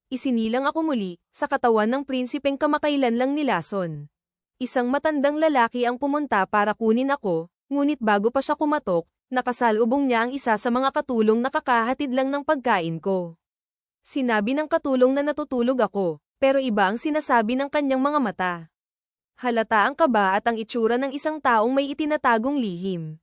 Isinilang ako muli, sa katawan ng prinsipeng kamakailan lang nilason. Isang matandang lalaki ang pumunta para kunin ako, ngunit bago pa siya kumatok, nakasalubong niya ang isa sa mga katulong na kakahatid lang ng pagkain ko. Sinabi ng katulong na natutulog ako, pero iba ang sinasabi ng kanyang mga mata. Halata ang kaba at ang itsura ng isang taong may itinatagong lihim.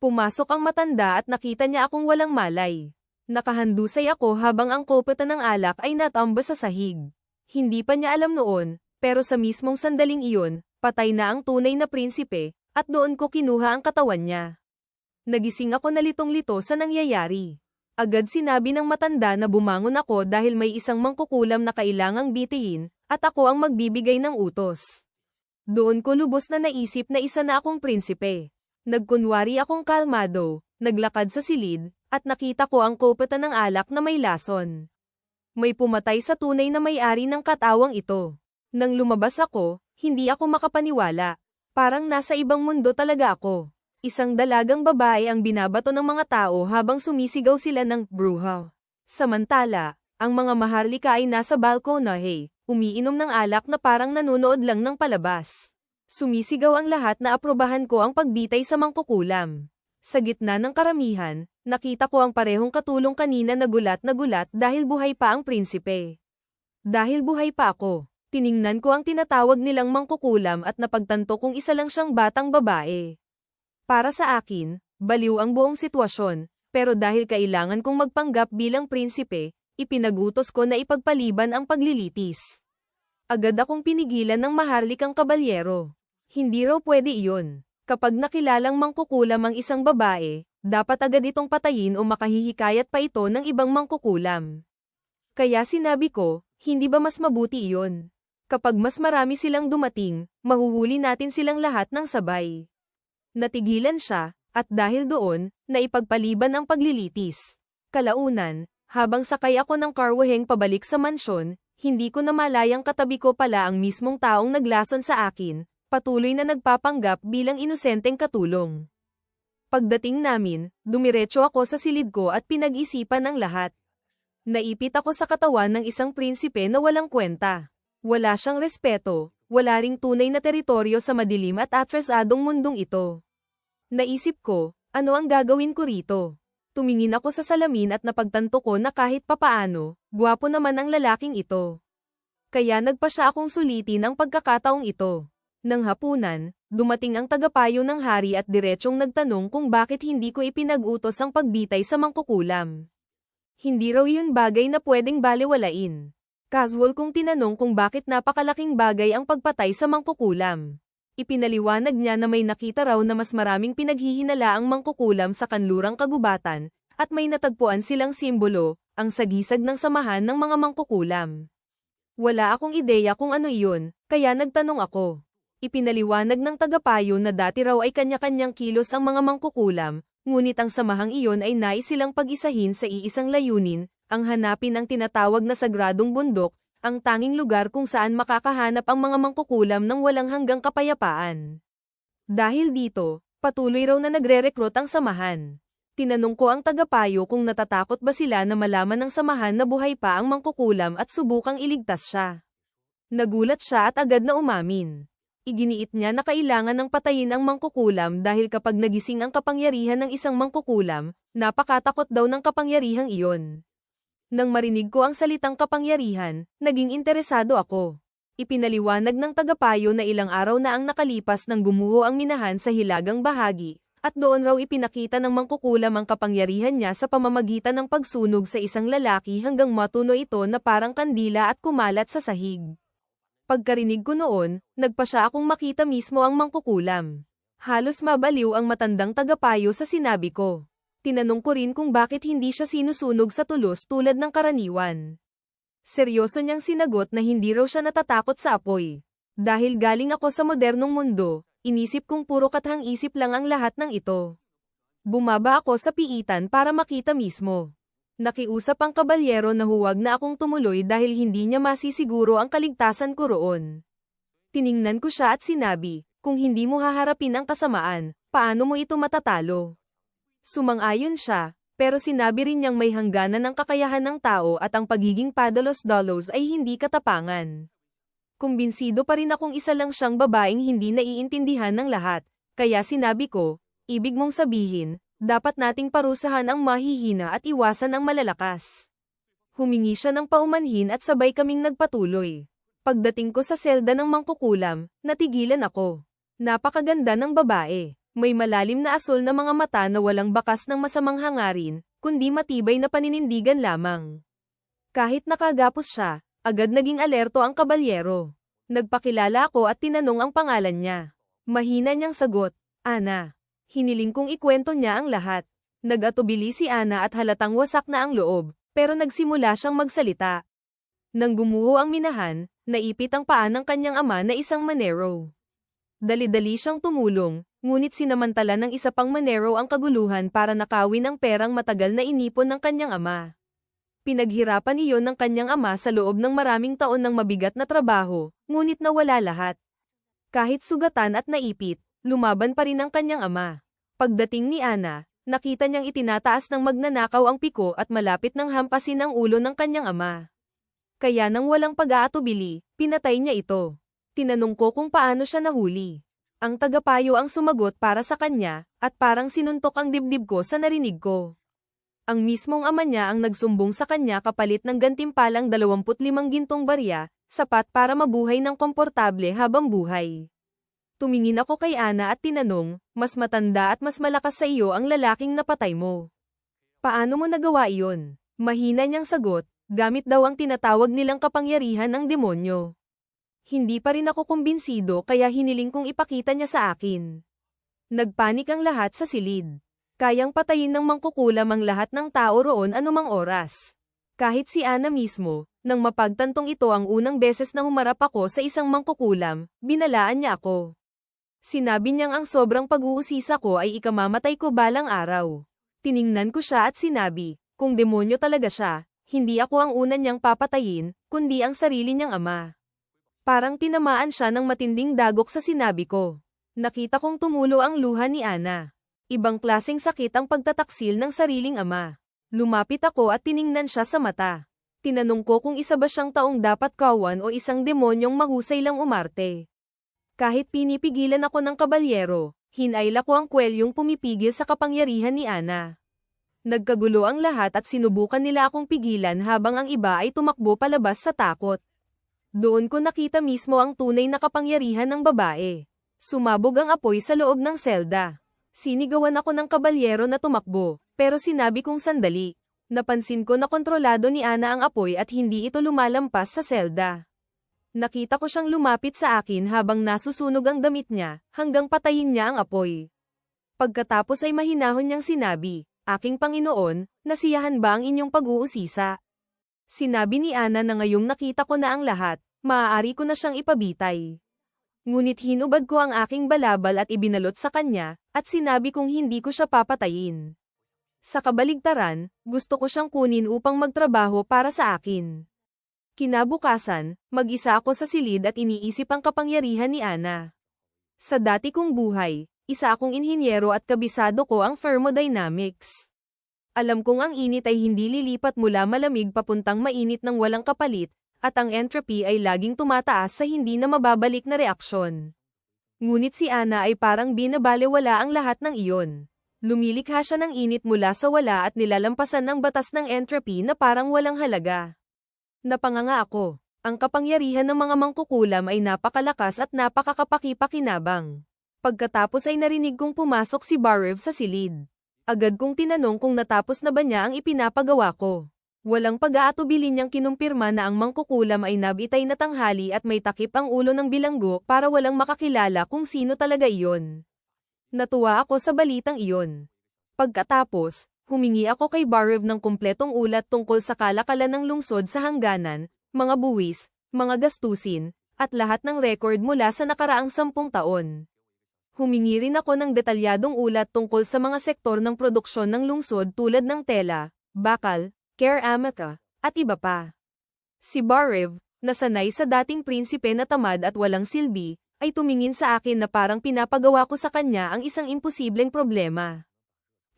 Pumasok ang matanda at nakita niya akong walang malay. Nakahandusay ako habang ang kopeta ng alak ay natamba sa sahig. Hindi pa niya alam noon, pero sa mismong sandaling iyon, patay na ang tunay na prinsipe, at doon ko kinuha ang katawan niya. Nagising ako na litong-lito sa nangyayari. Agad sinabi ng matanda na bumangon ako dahil may isang mangkukulam na kailangang bitihin, at ako ang magbibigay ng utos. Doon ko lubos na naisip na isa na akong prinsipe. Nagkunwari akong kalmado, naglakad sa silid, at nakita ko ang kopeta ng alak na may lason. May pumatay sa tunay na may-ari ng katawang ito. Nang lumabas ako, hindi ako makapaniwala. Parang nasa ibang mundo talaga ako. Isang dalagang babae ang binabato ng mga tao habang sumisigaw sila ng bruha. Samantala, ang mga maharlika ay nasa balkonahe, umiinom ng alak na parang nanonood lang ng palabas. Sumisigaw ang lahat na aprobahan ko ang pagbitay sa mangkukulam. Sa gitna ng karamihan, nakita ko ang parehong katulong kanina na gulat dahil buhay pa ang prinsipe. Dahil buhay pa ako, tiningnan ko ang tinatawag nilang mangkukulam at napagtanto kong isa lang siyang batang babae. Para sa akin, baliw ang buong sitwasyon, pero dahil kailangan kong magpanggap bilang prinsipe, ipinagutos ko na ipagpaliban ang paglilitis. Agad akong pinigilan ng maharlikang kabalyero. Hindi raw pwede iyon. Kapag nakilalang mangkukulam ang isang babae, dapat agad itong patayin o makahihikayat pa ito ng ibang mangkukulam. Kaya sinabi ko, hindi ba mas mabuti iyon? Kapag mas marami silang dumating, mahuhuli natin silang lahat ng sabay. Natigilan siya, at dahil doon, naipagpaliban ang paglilitis. Kalaunan, habang sakay ako ng karwaheng pabalik sa mansyon, hindi ko namalayang katabi ko pala ang mismong taong naglason sa akin, patuloy na nagpapanggap bilang inosenteng katulong. Pagdating namin, dumiretso ako sa silid ko at pinag-isipan ang lahat. Naipit ako sa katawan ng isang prinsipe na walang kwenta. Wala siyang respeto, wala ring tunay na teritoryo sa madilim at atrasadong mundong ito. Naisip ko, ano ang gagawin ko rito? Tumingin ako sa salamin at napagtanto ko na kahit papaano, gwapo naman ang lalaking ito. Kaya nagpa siya akong sulitin ang pagkakataong ito. Nang hapunan, dumating ang tagapayo ng hari at diretsong nagtanong kung bakit hindi ko ipinag-utos ang pagbitay sa mangkukulam. Hindi raw yun bagay na pwedeng balewalain. Casual kong tinanong kung bakit napakalaking bagay ang pagpatay sa mangkukulam. Ipinaliwanag niya na may nakita raw na mas maraming pinaghihinala ang mangkukulam sa kanlurang kagubatan, at may natagpuan silang simbolo, ang sagisag ng samahan ng mga mangkukulam. Wala akong ideya kung ano iyon, kaya nagtanong ako. Ipinaliwanag ng tagapayo na dati raw ay kanya-kanyang kilos ang mga mangkukulam, ngunit ang samahang iyon ay nais silang pag-isahin sa iisang layunin, ang hanapin ang tinatawag na sagradong bundok, ang tanging lugar kung saan makakahanap ang mga mangkukulam ng walang hanggang kapayapaan. Dahil dito, patuloy raw na nagre-recruit ang samahan. Tinanong ko ang tagapayo kung natatakot ba sila na malaman ng samahan na buhay pa ang mangkukulam at subukang iligtas siya. Nagulat siya at agad na umamin. Iginiit niya na kailangan ng patayin ang mangkukulam dahil kapag nagising ang kapangyarihan ng isang mangkukulam, napakatakot daw ng kapangyarihang iyon. Nang marinig ko ang salitang kapangyarihan, naging interesado ako. Ipinaliwanag ng tagapayo na ilang araw na ang nakalipas nang gumuho ang minahan sa hilagang bahagi, at doon raw ipinakita ng mangkukulam ang kapangyarihan niya sa pamamagitan ng pagsunog sa isang lalaki hanggang matuno ito na parang kandila at kumalat sa sahig. Pagkarinig ko noon, nagpa siya akong makita mismo ang mangkukulam. Halos mabaliw ang matandang tagapayo sa sinabi ko. Tinanong ko rin kung bakit hindi siya sinusunog sa tulos tulad ng karaniwan. Seryoso niyang sinagot na hindi raw siya natatakot sa apoy. Dahil galing ako sa modernong mundo, inisip kong puro kathang-isip lang ang lahat ng ito. Bumaba ako sa piitan para makita mismo. Nakiusap ang kabalyero na huwag na akong tumuloy dahil hindi niya masisiguro ang kaligtasan ko roon. Tiningnan ko siya at sinabi, kung hindi mo haharapin ang kasamaan, paano mo ito matatalo? Sumang-ayon siya, Pero sinabi rin niyang may hangganan ng kakayahan ng tao at ang pagiging padalos-dalos ay hindi katapangan. Kumbinsido pa rin akong isa lang siyang babaeng hindi naiintindihan ng lahat, kaya sinabi ko, ibig mong sabihin, dapat nating parusahan ang mahihina at iwasan ang malalakas. Humingi siya ng paumanhin at sabay kaming nagpatuloy. Pagdating ko sa selda ng mangkukulam, natigilan ako. Napakaganda ng babae. May malalim na asol na mga mata na walang bakas ng masamang hangarin, kundi matibay na paninindigan lamang. Kahit nakagapos siya, agad naging alerto ang kabalyero. Nagpakilala ako at tinanong ang pangalan niya. Mahina niyang sagot, Ana. Hiniling kong ikwento niya ang lahat. Nag-atubili si Ana at halatang wasak na ang loob, pero nagsimula siyang magsalita. Nang gumuho ang minahan, naipit ang paa ng kanyang ama na isang manero. Dali-dali siyang tumulong, ngunit sinamantala ng isa pang manero ang kaguluhan para nakawin ang perang matagal na inipon ng kanyang ama. Pinaghirapan iyon ng kanyang ama sa loob ng maraming taon ng mabigat na trabaho, ngunit nawala lahat. Kahit sugatan at naipit, lumaban pa rin ang kanyang ama. Pagdating ni Ana, nakita niyang itinataas ng magnanakaw ang piko at malapit nang hampasin ang ulo ng kanyang ama. Kaya nang walang pag-aatubili, pinatay niya ito. Tinanong ko kung paano siya nahuli. Ang tagapayo ang sumagot para sa kanya, at parang sinuntok ang dibdib ko sa narinig ko. Ang mismong ama niya ang nagsumbong sa kanya kapalit ng gantimpalang 25 gintong barya, sapat para mabuhay ng komportable habang buhay. Tumingin ako kay Ana at tinanong, mas matanda at mas malakas sa iyo ang lalaking napatay mo. Paano mo nagawa iyon? Mahina niyang sagot, gamit daw ang tinatawag nilang kapangyarihan ng demonyo. Hindi pa rin ako kumbinsido kaya hiniling kong ipakita niya sa akin. Nagpanik ang lahat sa silid. Kayang patayin ng mangkukulam ang lahat ng tao roon anumang oras. Kahit si Ana mismo, nang mapagtantong ito ang unang beses na humarap ako sa isang mangkukulam, binalaan niya ako. Sinabi niyang ang sobrang pag-uusisa ko ay ikamamatay ko balang araw. Tiningnan ko siya at sinabi, kung demonyo talaga siya, hindi ako ang una niyang papatayin, kundi ang sarili niyang ama. Parang tinamaan siya ng matinding dagok sa sinabi ko. Nakita kong tumulo ang luha ni Ana. Ibang klaseng sakit ang pagtataksil ng sariling ama. Lumapit ako at tiningnan siya sa mata. Tinanong ko kung isa ba siyang taong dapat kawan o isang demonyong mahusay lang umarte. Kahit pinipigilan ako ng kabalyero, hinayla ko ang kwelyong pumipigil sa kapangyarihan ni Ana. Nagkagulo ang lahat at sinubukan nila akong pigilan habang ang iba ay tumakbo palabas sa takot. Doon ko nakita mismo ang tunay na kapangyarihan ng babae. Sumabog ang apoy sa loob ng selda. Sinigawan ako ng kabalyero na tumakbo, pero sinabi kong sandali. Napansin ko na kontrolado ni Ana ang apoy at hindi ito lumalampas sa selda. Nakita ko siyang lumapit sa akin habang nasusunog ang damit niya, hanggang patayin niya ang apoy. Pagkatapos ay mahinahon niyang sinabi, Aking Panginoon, nasiyahan ba ang inyong pag-uusisa? Sinabi ni Ana na ngayong nakita ko na ang lahat, maaari ko na siyang ipabitay. Ngunit hinubad ko ang aking balabal at ibinalot sa kanya, at sinabi kong hindi ko siya papatayin. Sa kabaligtaran, gusto ko siyang kunin upang magtrabaho para sa akin. Kinabukasan, mag-isa ako sa silid at iniisip ang kapangyarihan ni Ana. Sa dati kong buhay, isa akong inhinyero at kabisado ko ang thermodynamics. Alam kong ang init ay hindi lilipat mula malamig papuntang mainit ng walang kapalit, at ang entropy ay laging tumataas sa hindi na mababalik na reaksyon. Ngunit si Ana ay parang binabalewala ang lahat ng iyon. Lumilikha siya ng init mula sa wala at nilalampasan ng batas ng entropy na parang walang halaga. Napanganga ako. Ang kapangyarihan ng mga mangkukulam ay napakalakas at napakakapaki-pakinabang. Pagkatapos ay narinig kong pumasok si Barev sa silid. Agad kong tinanong kung natapos na ba niya ang ipinapagawa ko. Walang pag-aatubili niyang kinumpirma na ang mangkukulam ay nabitay na tanghali at may takip ang ulo ng bilanggo para walang makakilala kung sino talaga iyon. Natuwa ako sa balitang iyon. Pagkatapos, humingi ako kay Barev ng kumpletong ulat tungkol sa kalakalan ng lungsod sa hangganan, mga buwis, mga gastusin, at lahat ng record mula sa nakaraang 10 taon. Humingi rin ako ng detalyadong ulat tungkol sa mga sektor ng produksyon ng lungsod tulad ng tela, bakal, care amica, at iba pa. Si Barev, na sanay sa dating prinsipe na tamad at walang silbi, ay tumingin sa akin na parang pinapagawa ko sa kanya ang isang imposibleng problema.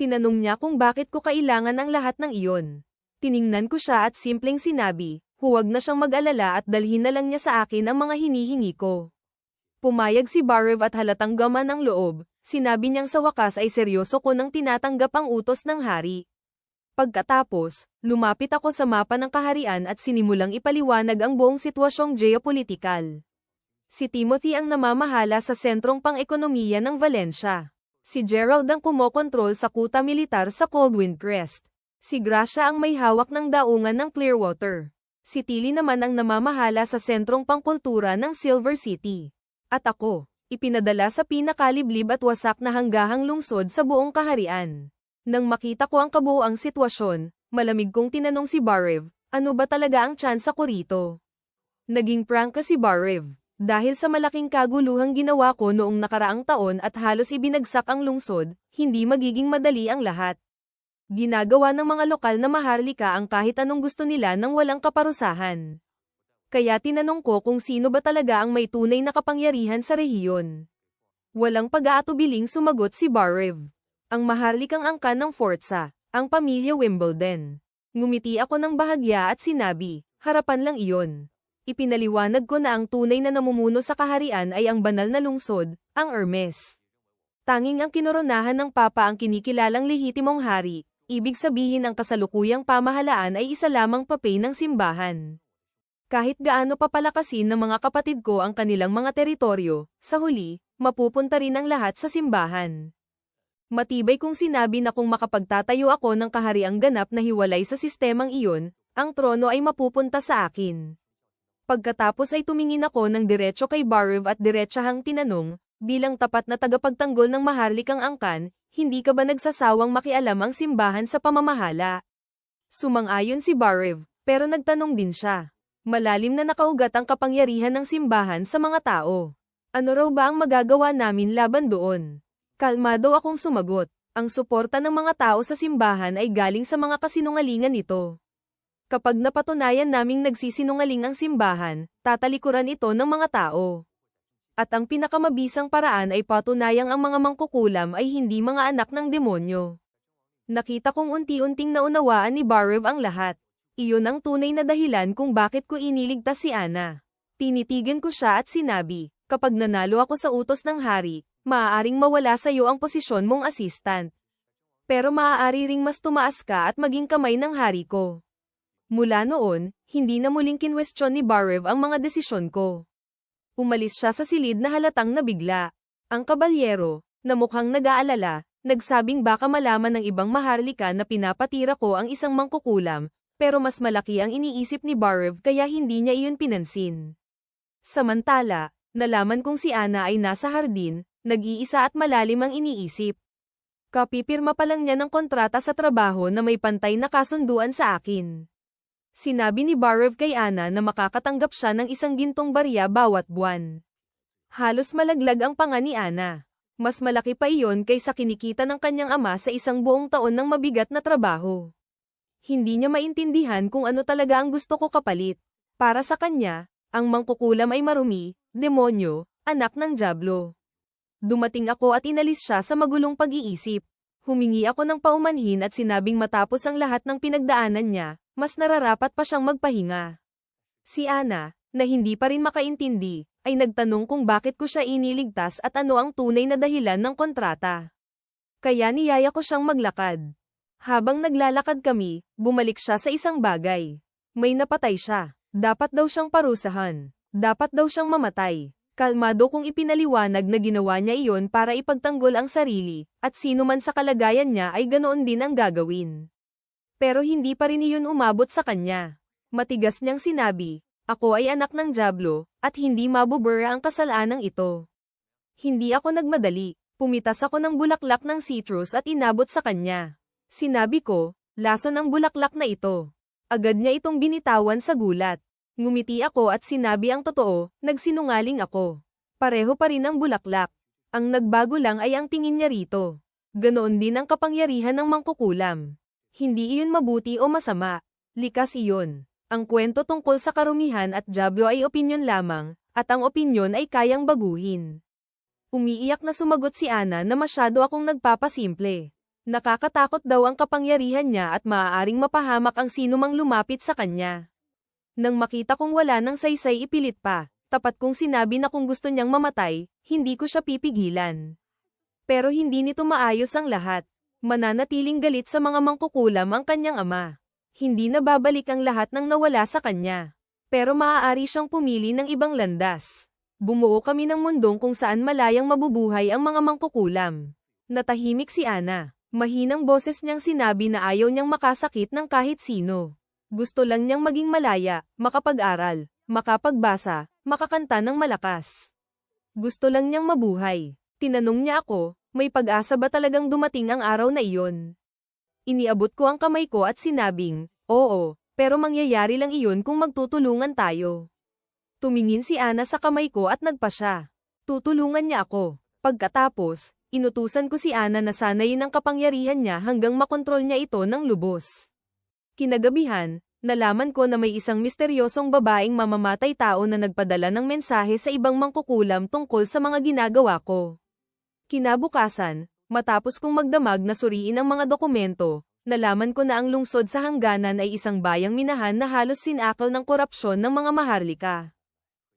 Tinanong niya kung bakit ko kailangan ang lahat ng iyon. Tiningnan ko siya at simpleng sinabi, huwag na siyang mag-alala at dalhin na lang niya sa akin ang mga hinihingi ko. Pumayag si Barev at halatang gaman ang loob, sinabi niyang sa wakas ay seryoso ko nang tinatanggap ang utos ng hari. Pagkatapos, lumapit ako sa mapa ng kaharian at sinimulang ipaliwanag ang buong sitwasyong geopolitikal. Si Timothy ang namamahala sa sentrong pang-ekonomiya ng Valencia. Si Gerald ang kumokontrol sa kuta militar sa Coldwind Crest. Si Gracia ang may hawak ng daungan ng Clearwater. Si Tilly naman ang namamahala sa sentrong pangkultura ng Silver City. At ako, ipinadala sa pinakaliblib at wasak na hanggahang lungsod sa buong kaharian. Nang makita ko ang kabuuang sitwasyon, malamig kong tinanong si Barev, ano ba talaga ang tsansa ko rito? Naging prangka si Barev. Dahil sa malaking kaguluhang ginawa ko noong nakaraang taon at halos ibinagsak ang lungsod, hindi magiging madali ang lahat. Ginagawa ng mga lokal na maharlika ang kahit anong gusto nila nang walang kaparusahan. Kaya tinanong ko kung sino ba talaga ang may tunay na kapangyarihan sa rehiyon. Walang pag-aatubiling sumagot si Barev. Ang maharlikang angkan ng Forza, ang pamilya Wimbledon. Ngumiti ako ng bahagya at sinabi, harapan lang iyon. Ipinaliwanag ko na ang tunay na namumuno sa kaharian ay ang banal na lungsod, ang Hermes. Tanging ang kinoronahan ng Papa ang kinikilalang lehitimong hari, ibig sabihin ang kasalukuyang pamahalaan ay isa lamang papel ng simbahan. Kahit gaano papalakasin ng mga kapatid ko ang kanilang mga teritoryo, sa huli, mapupunta rin ang lahat sa simbahan. Matibay kong sinabi na kung makapagtatayo ako ng kahariang ganap na hiwalay sa sistemang iyon, ang trono ay mapupunta sa akin. Pagkatapos ay tumingin ako ng diretso kay Barev at diretsahang tinanong, bilang tapat na tagapagtanggol ng maharlikang angkan, hindi ka ba nagsasawang makialam ang simbahan sa pamamahala? Sumang-ayon si Barev, pero nagtanong din siya. Malalim na nakaugat ang kapangyarihan ng simbahan sa mga tao. Ano raw ba ang magagawa namin laban doon? Kalmado akong sumagot. Ang suporta ng mga tao sa simbahan ay galing sa mga kasinungalingan nito. Kapag napatunayan naming nagsisinungaling ang simbahan, tatalikuran ito ng mga tao. At ang pinakamabisang paraan ay patunayang ang mga mangkukulam ay hindi mga anak ng demonyo. Nakita kong unti-unting naunawaan ni Barev ang lahat. Iyon ang tunay na dahilan kung bakit ko iniligtas si Anna. Tinitigan ko siya at sinabi, kapag nanalo ako sa utos ng hari, maaaring mawala sa iyo ang posisyon mong assistant. Pero maaari ring mas tumaas ka at maging kamay ng hari ko. Mula noon, hindi na muling kinwestiyon ni Barev ang mga desisyon ko. Umalis siya sa silid na halatang nabigla. Ang kabalyero, na mukhang nag-aalala, nagsabing baka malaman ng ibang maharlika na pinapatira ko ang isang mangkukulam, pero mas malaki ang iniisip ni Barev kaya hindi niya iyon pinansin. Samantala, nalaman kong si Anna ay nasa hardin, nag-iisa at malalim ang iniisip. Kapipirma pa lang niya ng kontrata sa trabaho na may pantay na kasunduan sa akin. Sinabi ni Barev kay Anna na makakatanggap siya ng 1 gintong barya bawat buwan. Halos malaglag ang panga ni Anna. Mas malaki pa iyon kaysa kinikita ng kanyang ama sa 1 buong taon ng mabigat na trabaho. Hindi niya maintindihan kung ano talaga ang gusto ko kapalit. Para sa kanya, ang mangkukulam ay marumi, demonyo, anak ng dyablo. Dumating ako at inalis siya sa magulong pag-iisip. Humingi ako ng paumanhin at sinabing matapos ang lahat ng pinagdaanan niya, mas nararapat pa siyang magpahinga. Si Anna, na hindi pa rin makaintindi, ay nagtanong kung bakit ko siya iniligtas at ano ang tunay na dahilan ng kontrata. Kaya niyaya ko siyang maglakad. Habang naglalakad kami, bumalik siya sa isang bagay. May napatay siya. Dapat daw siyang parusahan. Dapat daw siyang mamatay. Kalmado kong ipinaliwanag na ginawa niya iyon para ipagtanggol ang sarili, at sino man sa kalagayan niya ay ganoon din ang gagawin. Pero hindi pa rin iyon umabot sa kanya. Matigas niyang sinabi, ako ay anak ng dyablo, at hindi mabubura ang kasalanang ito. Hindi ako nagmadali. Pumitas ako ng bulaklak ng citrus at inabot sa kanya. Sinabi ko, lason ang bulaklak na ito. Agad niya itong binitawan sa gulat. Ngumiti ako at sinabi ang totoo, nagsinungaling ako. Pareho pa rin ang bulaklak. Ang nagbago lang ay ang tingin niya rito. Ganoon din ang kapangyarihan ng mangkukulam. Hindi iyon mabuti o masama. Likas iyon. Ang kwento tungkol sa karumihan at dyablo ay opinyon lamang, at ang opinyon ay kayang baguhin. Umiiyak na sumagot si Anna na masyado akong nagpapasimple. Nakakatakot daw ang kapangyarihan niya at maaaring mapahamak ang sinumang lumapit sa kanya. Nang makita kong wala ng saysay ipilit pa, tapat kong sinabi na kung gusto niyang mamatay, hindi ko siya pipigilan. Pero hindi nito maayos ang lahat. Mananatiling galit sa mga mangkukulam ang kanyang ama. Hindi na babalik ang lahat ng nawala sa kanya. Pero maaari siyang pumili ng ibang landas. Bumuo kami ng mundong kung saan malayang mabubuhay ang mga mangkukulam. Natahimik si Ana. Mahinang boses niyang sinabi na ayaw niyang makasakit ng kahit sino. Gusto lang niyang maging malaya, makapag-aral, makapagbasa, makakanta ng malakas. Gusto lang niyang mabuhay. Tinanong niya ako, may pag-asa ba talagang dumating ang araw na iyon? Iniabot ko ang kamay ko at sinabing, oo, pero mangyayari lang iyon kung magtutulungan tayo. Tumingin si Ana sa kamay ko at nagpa siya. Tutulungan niya ako. Pagkatapos, inutusan ko si Ana na sanayin ang kapangyarihan niya hanggang makontrol niya ito ng lubos. Kinagabihan, nalaman ko na may isang misteryosong babaeng mamamatay tao na nagpadala ng mensahe sa ibang mangkukulam tungkol sa mga ginagawa ko. Kinabukasan, matapos kong magdamag na suriin ang mga dokumento, nalaman ko na ang lungsod sa hangganan ay isang bayang minahan na halos sinakal ng korupsyon ng mga maharlika.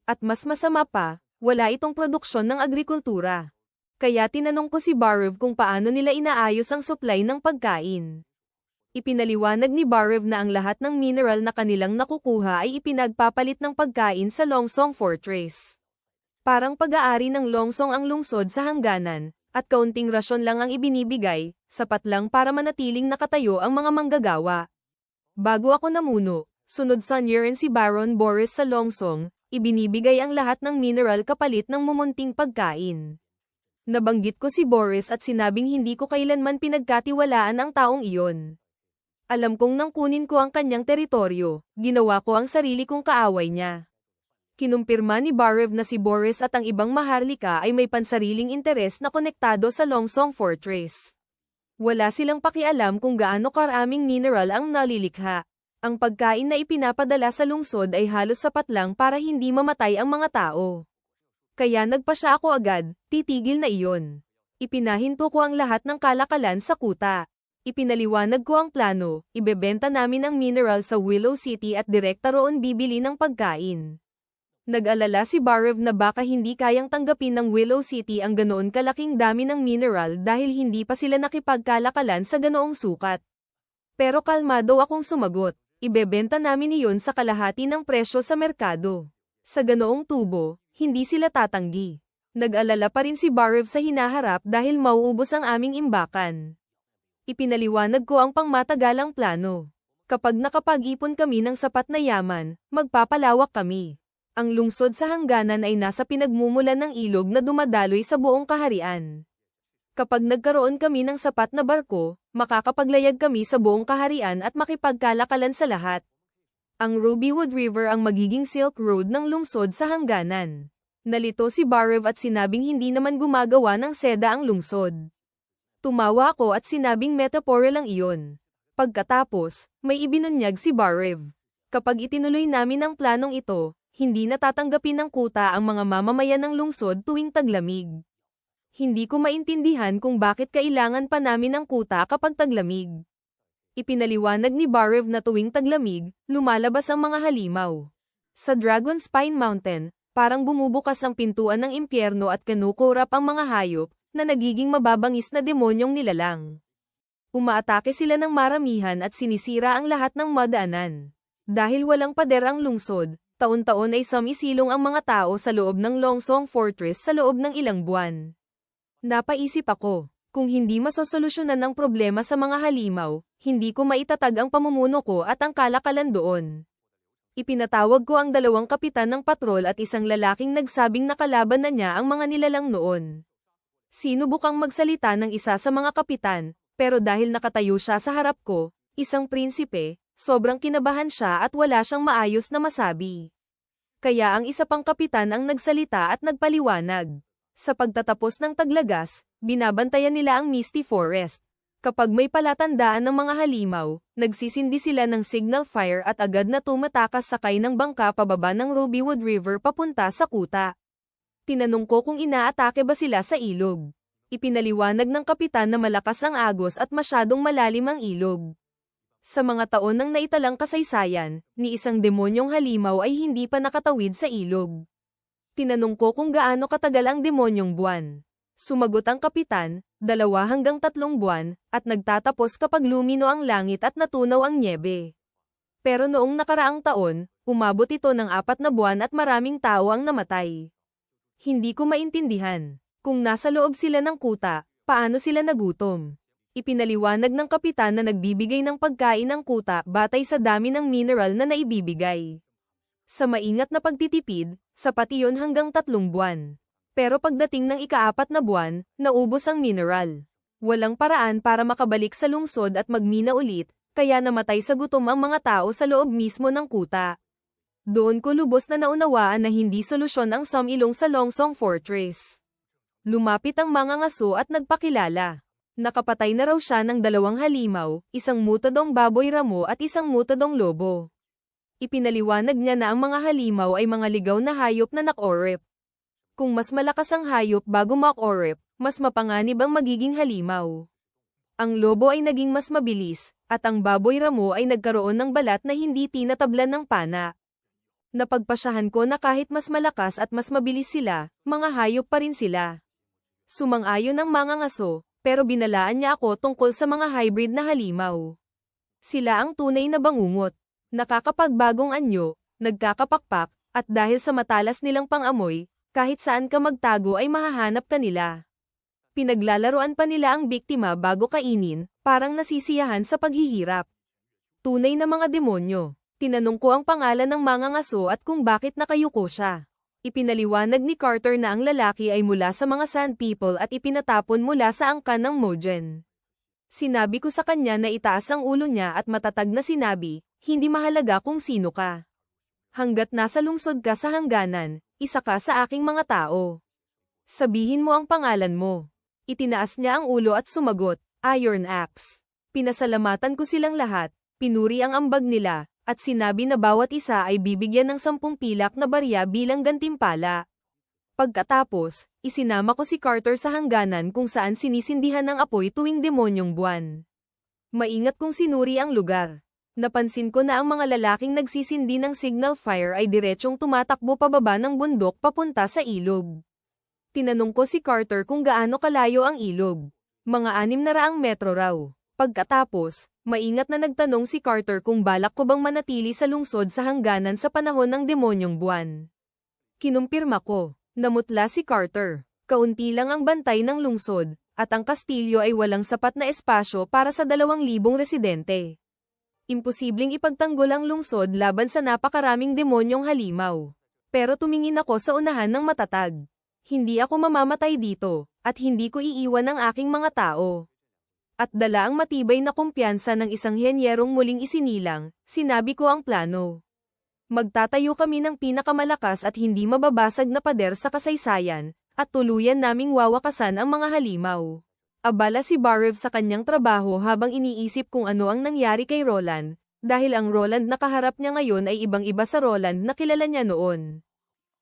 At mas masama pa, wala itong produksyon ng agrikultura. Kaya tinanong ko si Barev kung paano nila inaayos ang supply ng pagkain. Ipinaliwanag ni Barev na ang lahat ng mineral na kanilang nakukuha ay ipinagpapalit ng pagkain sa Longsong Fortress. Parang pag-aari ng Longsong ang lungsod sa hangganan, at kaunting rasyon lang ang ibinibigay, sapat lang para manatiling nakatayo ang mga manggagawa. Bago ako namuno, sunod sa Nyeren si Baron Boris sa Longsong, ibinibigay ang lahat ng mineral kapalit ng mumunting pagkain. Nabanggit ko si Boris at sinabing hindi ko kailanman pinagkatiwalaan ang taong iyon. Alam kong nang kunin ko ang kanyang teritoryo, ginawa ko ang sarili kong kaaway niya. Kinumpirma ni Barev na si Boris at ang ibang maharlika ay may pansariling interes na konektado sa Longsong Fortress. Wala silang pakialam kung gaano karaming mineral ang nalilikha. Ang pagkain na ipinapadala sa lungsod ay halos sapat lang para hindi mamatay ang mga tao. Kaya nagpa siya ako agad, titigil na iyon. Ipinahinto ko ang lahat ng kalakalan sa kuta. Ipinaliwanag ko ang plano, ibebenta namin ang mineral sa Willow City at direkta roon bibili ng pagkain. Nag-alala si Barev na baka hindi kayang tanggapin ng Willow City ang ganoon kalaking dami ng mineral dahil hindi pa sila nakipagkalakalan sa ganoong sukat. Pero kalmado akong sumagot, ibebenta namin iyon sa kalahati ng presyo sa merkado. Sa ganoong tubo, hindi sila tatanggi. Nag-alala pa rin si Barev sa hinaharap dahil mauubos ang aming imbakan. Ipinaliwanag ko ang pangmatagalang plano. Kapag nakapag-ipon kami ng sapat na yaman, magpapalawak kami. Ang lungsod sa hangganan ay nasa pinagmumulan ng ilog na dumadaloy sa buong kaharian. Kapag nagkaroon kami ng sapat na barko, makakapaglayag kami sa buong kaharian at makipagkalakalan sa lahat. Ang Rubywood River ang magiging Silk Road ng lungsod sa hangganan. Nalito si Barev at sinabing hindi naman gumagawa ng seda ang lungsod. Tumawa ako at sinabing metapora lang iyon. Pagkatapos, may ibinunyag si Barev. Kapag itinuloy namin ang planong ito, hindi natatanggapin ng kuta ang mga mamamayan ng lungsod tuwing taglamig. Hindi ko maintindihan kung bakit kailangan pa namin ng kuta kapag taglamig. Ipinaliwanag ni Barev na tuwing taglamig, lumalabas ang mga halimaw. Sa Dragon's Spine Mountain, parang bumubukas ang pintuan ng impyerno at kinukurap ang mga hayop, na nagiging mababangis na demonyong nilalang. Umaatake sila ng maramihan at sinisira ang lahat ng madaanan. Dahil walang pader ang lungsod, taon-taon ay sumisilong ang mga tao sa loob ng Longsong Fortress sa loob ng ilang buwan. Napaisip ako, kung hindi masosolusyonan ang problema sa mga halimaw, hindi ko maitatag ang pamumuno ko at ang kalakalan doon. Ipinatawag ko ang 2 kapitan ng patrol at isang lalaking nagsabing nakalaban na niya ang mga nilalang noon. Sinubukang magsalita ng isa sa mga kapitan, pero dahil nakatayo siya sa harap ko, isang prinsipe, sobrang kinabahan siya at wala siyang maayos na masabi. Kaya ang isa pang kapitan ang nagsalita at nagpaliwanag. Sa pagtatapos ng taglagas, binabantayan nila ang Misty Forest. Kapag may palatandaan ng mga halimaw, nagsisindi sila ng signal fire at agad na tumatakas sakay ng bangka pababa ng Rubywood River papunta sa kuta. Tinanong ko kung inaatake ba sila sa ilog. Ipinaliwanag ng kapitan na malakas ang agos at masyadong malalim ang ilog. Sa mga taon ng naitalang kasaysayan, ni isang demonyong halimaw ay hindi pa nakatawid sa ilog. Tinanong ko kung gaano katagal ang demonyong buwan. Sumagot ang kapitan, 2 hanggang 3 buwan, at nagtatapos kapag lumino ang langit at natunaw ang nyebe. Pero noong nakaraang taon, umabot ito ng 4 na buwan at maraming tao ang namatay. Hindi ko maintindihan. Kung nasa loob sila ng kuta, paano sila nagutom? Ipinaliwanag ng kapitan na nagbibigay ng pagkain ang kuta batay sa dami ng mineral na naibibigay. Sa maingat na pagtitipid, sapat iyon hanggang 3 buwan. Pero pagdating ng ika-4 na buwan, naubos ang mineral. Walang paraan para makabalik sa lungsod at magmina ulit, kaya namatay sa gutom ang mga tao sa loob mismo ng kuta. Doon ko lubos na naunawaan na hindi solusyon ang sumilong sa Longsong Fortress. Lumapit ang mga ngaso at nagpakilala. Nakapatay na raw siya ng 2 halimaw, isang mutadong baboy ramo at isang mutadong lobo. Ipinaliwanag niya na ang mga halimaw ay mga ligaw na hayop na nak-orep. Kung mas malakas ang hayop bago mak-orep, mas mapanganib ang magiging halimaw. Ang lobo ay naging mas mabilis, at ang baboy ramo ay nagkaroon ng balat na hindi tinatablan ng pana. Napagpasyahan ko na kahit mas malakas at mas mabilis sila, mga hayop pa rin sila. Sumang-ayon ang mga ngaso, pero binalaan niya ako tungkol sa mga hybrid na halimaw. Sila ang tunay na bangungot. Nakakapagbagong anyo, nagkakapakpak, at dahil sa matalas nilang pang-amoy, kahit saan ka magtago ay mahahanap ka nila. Pinaglalaroan pa nila ang biktima bago kainin, parang nasisiyahan sa paghihirap. Tunay na mga demonyo. Tinanong ko ang pangalan ng mga ngaso at kung bakit nakayuko siya. Ipinaliwanag ni Carter na ang lalaki ay mula sa mga Sand People at ipinatapon mula sa angkan ng Mojen. Sinabi ko sa kanya na itaas ang ulo niya at matatag na sinabi, hindi mahalaga kung sino ka. Hanggat nasa lungsod ka sa hangganan, isa ka sa aking mga tao. Sabihin mo ang pangalan mo. Itinaas niya ang ulo at sumagot, Iron Axe. Pinasalamatan ko silang lahat, pinuri ang ambag nila, at sinabi na bawat isa ay bibigyan ng 10 pilak na barya bilang gantimpala. Pagkatapos, isinama ko si Carter sa hangganan kung saan sinisindihan ng apoy tuwing demonyong buwan. Maingat kong sinuri ang lugar. Napansin ko na ang mga lalaking nagsisindi ng signal fire ay diretsyong tumatakbo pababa ng bundok papunta sa ilog. Tinanong ko si Carter kung gaano kalayo ang ilog. Mga 600 metro raw. Pagkatapos, maingat na nagtanong si Carter kung balak ko bang manatili sa lungsod sa hangganan sa panahon ng demonyong buwan. Kinumpirma ko. Namutla si Carter. Kaunti lang ang bantay ng lungsod, at ang kastilyo ay walang sapat na espasyo para sa 2,000 residente. Imposibleng ipagtanggol ang lungsod laban sa napakaraming demonyong halimaw. Pero tumingin ako sa unahan ng matatag. Hindi ako mamamatay dito, at hindi ko iiwan ang aking mga tao. At dala ang matibay na kumpiyansa ng isang henyerong muling isinilang, sinabi ko ang plano. Magtatayo kami ng pinakamalakas at hindi mababasag na pader sa kasaysayan, at tuluyan naming wawakasan ang mga halimaw. Abala si Barev sa kanyang trabaho habang iniisip kung ano ang nangyari kay Roland, dahil ang Roland na kaharap niya ngayon ay ibang-iba sa Roland na kilala niya noon.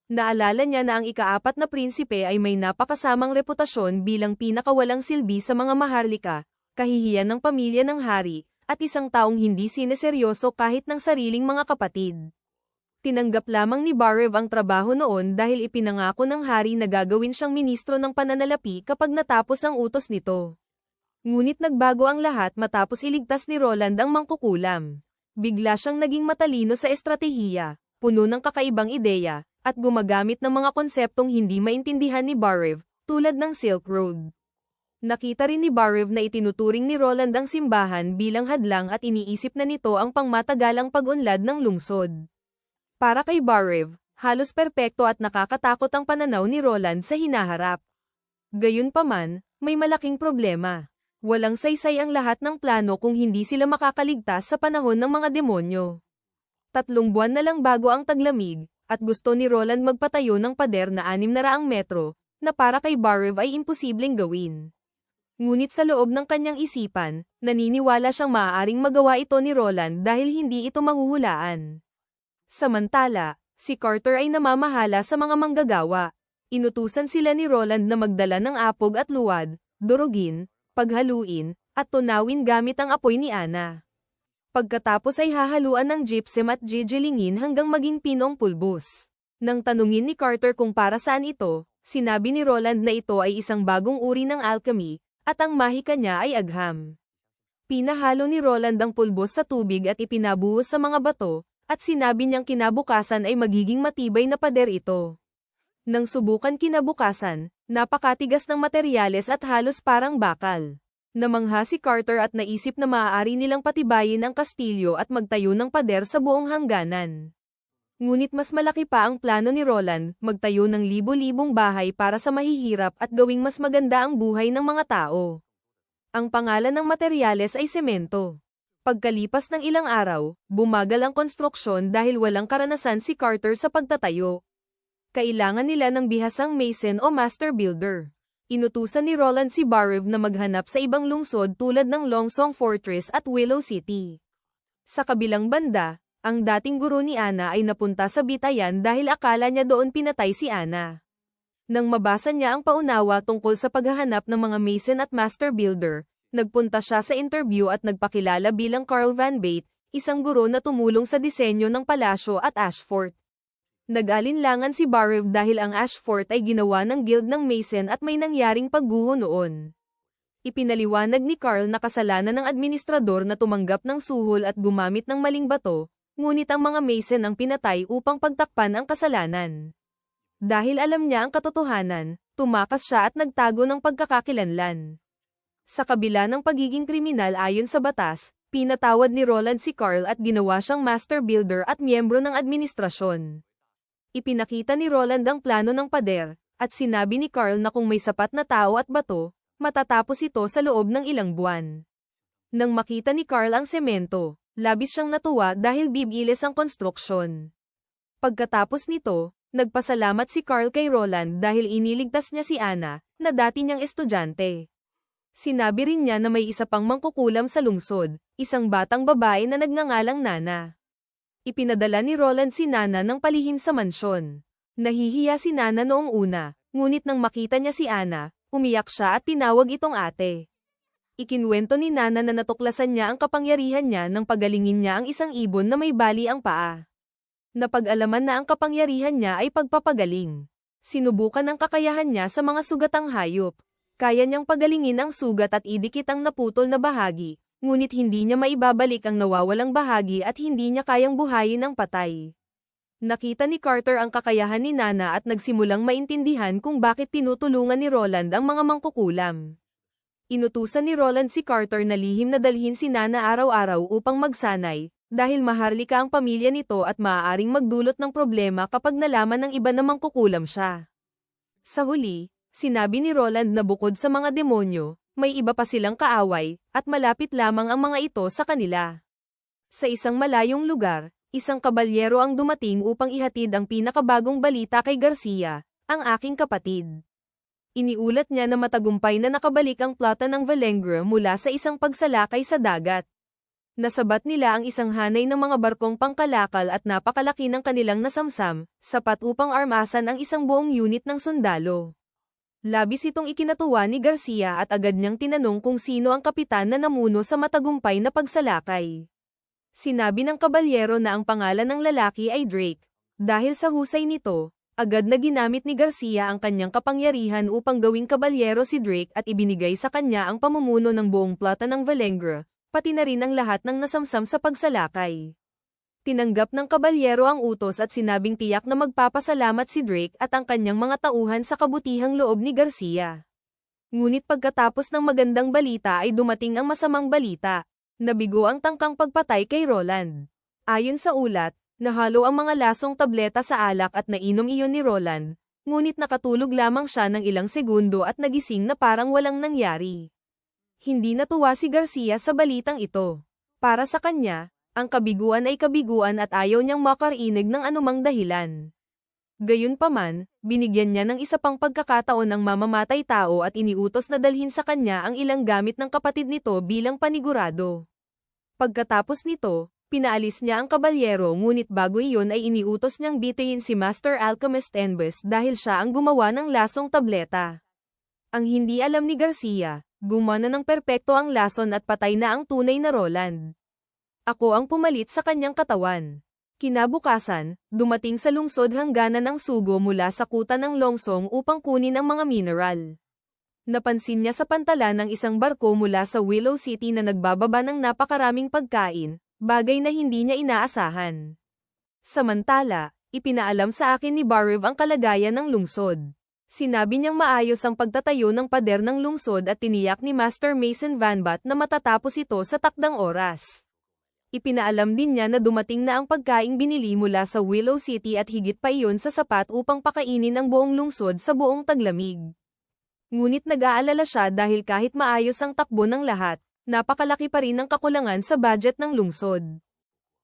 Naalala niya na ang ika-4 na prinsipe ay may napakasamang reputasyon bilang pinakawalang silbi sa mga maharlika, kahihiyan ng pamilya ng hari, at isang taong hindi sineseryoso kahit ng sariling mga kapatid. Tinanggap lamang ni Barev ang trabaho noon dahil ipinangako ng hari na gagawin siyang ministro ng pananalapi kapag natapos ang utos nito. Ngunit nagbago ang lahat matapos iligtas ni Roland ang mangkukulam. Bigla siyang naging matalino sa estratehiya, puno ng kakaibang ideya, at gumagamit ng mga konseptong hindi maintindihan ni Barev, tulad ng Silk Road. Nakita rin ni Barev na itinuturing ni Roland ang simbahan bilang hadlang at iniisip na nito ang pangmatagalang pag-unlad ng lungsod. Para kay Barev, halos perpekto at nakakatakot ang pananaw ni Roland sa hinaharap. Gayunpaman, may malaking problema. Walang saysay ang lahat ng plano kung hindi sila makakaligtas sa panahon ng mga demonyo. 3 buwan na lang bago ang taglamig, at gusto ni Roland magpatayo ng pader na 600 metro, na para kay Barev ay imposibleng gawin. Ngunit sa loob ng kanyang isipan, naniniwala siyang maaaring magawa ito ni Roland dahil hindi ito mahuhulaan. Samantala, si Carter ay namamahala sa mga manggagawa. Inutusan sila ni Roland na magdala ng apog at luwad, durugin, paghaluin, at tunawin gamit ang apoy ni Ana. Pagkatapos ay hahaluan ng gypsum at jijilingin hanggang maging pinong pulbos. Nang tanungin ni Carter kung para saan ito, sinabi ni Roland na ito ay isang bagong uri ng alchemy, at ang mahika niya ay agham. Pinahalo ni Roland ang pulbos sa tubig at ipinabuhos sa mga bato, at sinabi niyang kinabukasan ay magiging matibay na pader ito. Nang subukan kinabukasan, napakatigas ng materyales at halos parang bakal. Namangha si Carter at naisip na maaari nilang patibayin ang kastilyo at magtayo ng pader sa buong hangganan. Ngunit mas malaki pa ang plano ni Roland, magtayo ng libo-libong bahay para sa mahihirap at gawing mas maganda ang buhay ng mga tao. Ang pangalan ng materyales ay semento. Pagkalipas ng ilang araw, bumagal ang konstruksyon dahil walang karanasan si Carter sa pagtatayo. Kailangan nila ng bihasang mason o master builder. Inutusan ni Roland si Barev na maghanap sa ibang lungsod tulad ng Longsong Fortress at Willow City. Sa kabilang banda, ang dating guro ni Ana ay napunta sa Bitayan dahil akala niya doon pinatay si Ana. Nang mabasa niya ang paunawa tungkol sa paghahanap ng mga mason at master builder, nagpunta siya sa interview at nagpakilala bilang Carl Van Bate, isang guro na tumulong sa disenyo ng palasyo at Ashfort. Nag-alinlangan si Barev dahil ang Ashfort ay ginawa ng guild ng Mason at may nangyaring pagguho noon. Ipinaliwanag ni Carl na kasalanan ng administrador na tumanggap ng suhol at gumamit ng maling bato, ngunit ang mga Mason ang pinatay upang pagtakpan ang kasalanan. Dahil alam niya ang katotohanan, tumakas siya at nagtago ng pagkakakilanlan. Sa kabila ng pagiging kriminal ayon sa batas, pinatawad ni Roland si Carl at ginawa siyang master builder at miyembro ng administrasyon. Ipinakita ni Roland ang plano ng pader, at sinabi ni Carl na kung may sapat na tao at bato, matatapos ito sa loob ng ilang buwan. Nang makita ni Carl ang semento, labis siyang natuwa dahil bibilis ang konstruksyon. Pagkatapos nito, nagpasalamat si Carl kay Roland dahil iniligtas niya si Ana, na dati niyang estudyante. Sinabi rin niya na may isa pang mangkukulam sa lungsod, isang batang babae na nagngangalang Nana. Ipinadala ni Roland si Nana ng palihim sa mansyon. Nahihiya si Nana noong una, ngunit nang makita niya si Ana, umiyak siya at tinawag itong ate. Ikinwento ni Nana na natuklasan niya ang kapangyarihan niya nang pagalingin niya ang isang ibon na may bali ang paa. Napag-alaman na ang kapangyarihan niya ay pagpapagaling. Sinubukan ang kakayahan niya sa mga sugatang hayop. Kaya niyang pagalingin ang sugat at idikit ang naputol na bahagi, ngunit hindi niya maibabalik ang nawawalang bahagi at hindi niya kayang buhayin ang patay. Nakita ni Carter ang kakayahan ni Nana at nagsimulang maintindihan kung bakit tinutulungan ni Roland ang mga mangkukulam. Inutusan ni Roland si Carter na lihim na dalhin si Nana araw-araw upang magsanay, dahil maharlika ang pamilya nito at maaaring magdulot ng problema kapag nalaman ng iba na mangkukulam siya. Sa huli, sinabi ni Roland na bukod sa mga demonyo, may iba pa silang kaaway, at malapit lamang ang mga ito sa kanila. Sa isang malayong lugar, isang kabalyero ang dumating upang ihatid ang pinakabagong balita kay Garcia, ang aking kapatid. Iniulat niya na matagumpay na nakabalik ang plata ng Valengre mula sa isang pagsalakay sa dagat. Nasabat nila ang isang hanay ng mga barkong pangkalakal at napakalaki ng kanilang nasamsam, sapat upang armasan ang isang buong unit ng sundalo. Labis itong ikinatuwa ni Garcia at agad niyang tinanong kung sino ang kapitan na namuno sa matagumpay na pagsalakay. Sinabi ng kabalyero na ang pangalan ng lalaki ay Drake. Dahil sa husay nito, agad na ginamit ni Garcia ang kanyang kapangyarihan upang gawing kabalyero si Drake at ibinigay sa kanya ang pamumuno ng buong plata ng Valengre, pati na rin ang lahat ng nasamsam sa pagsalakay. Tinanggap ng kabalyero ang utos at sinabing tiyak na magpapasalamat si Drake at ang kanyang mga tauhan sa kabutihang loob ni Garcia. Ngunit pagkatapos ng magandang balita ay dumating ang masamang balita. Nabigo ang tangkang pagpatay kay Roland. Ayon sa ulat, nahalo ang mga lasong tableta sa alak at nainom iyon ni Roland, ngunit nakatulog lamang siya ng ilang segundo at nagising na parang walang nangyari. Hindi natuwa si Garcia sa balitang ito. Para sa kanya, ang kabiguan ay kabiguan at ayaw niyang makarinig ng anumang dahilan. Gayunpaman, binigyan niya ng isa pang pagkakataon ang mamamatay tao at iniutos na dalhin sa kanya ang ilang gamit ng kapatid nito bilang panigurado. Pagkatapos nito, Pinaalis niya ang kabalyero ngunit bago iyon ay iniutos niyang bitayin si Master Alchemist Enbus dahil siya ang gumawa ng lasong tableta. Ang hindi alam ni Garcia, gumana ng perpekto ang lason at patay na ang tunay na Roland. Ako ang pumalit sa kanyang katawan. Kinabukasan, dumating sa lungsod hangganan ang sugo mula sa kuta ng Longsong upang kunin ang mga mineral. Napansin niya sa pantalan ng isang barko mula sa Willow City na nagbababa ng napakaraming pagkain, bagay na hindi niya inaasahan. Samantala, ipinaalam sa akin ni Bariv ang kalagayan ng lungsod. Sinabi niyang maayos ang pagtatayo ng pader ng lungsod at tiniyak ni Master Mason Vanbat na matatapos ito sa takdang oras. Ipinaalam din niya na dumating na ang pagkaing binili mula sa Willow City at higit pa iyon sa sapat upang pakainin ang buong lungsod sa buong taglamig. Ngunit nag-aalala siya dahil kahit maayos ang takbo ng lahat, napakalaki pa rin ang kakulangan sa budget ng lungsod.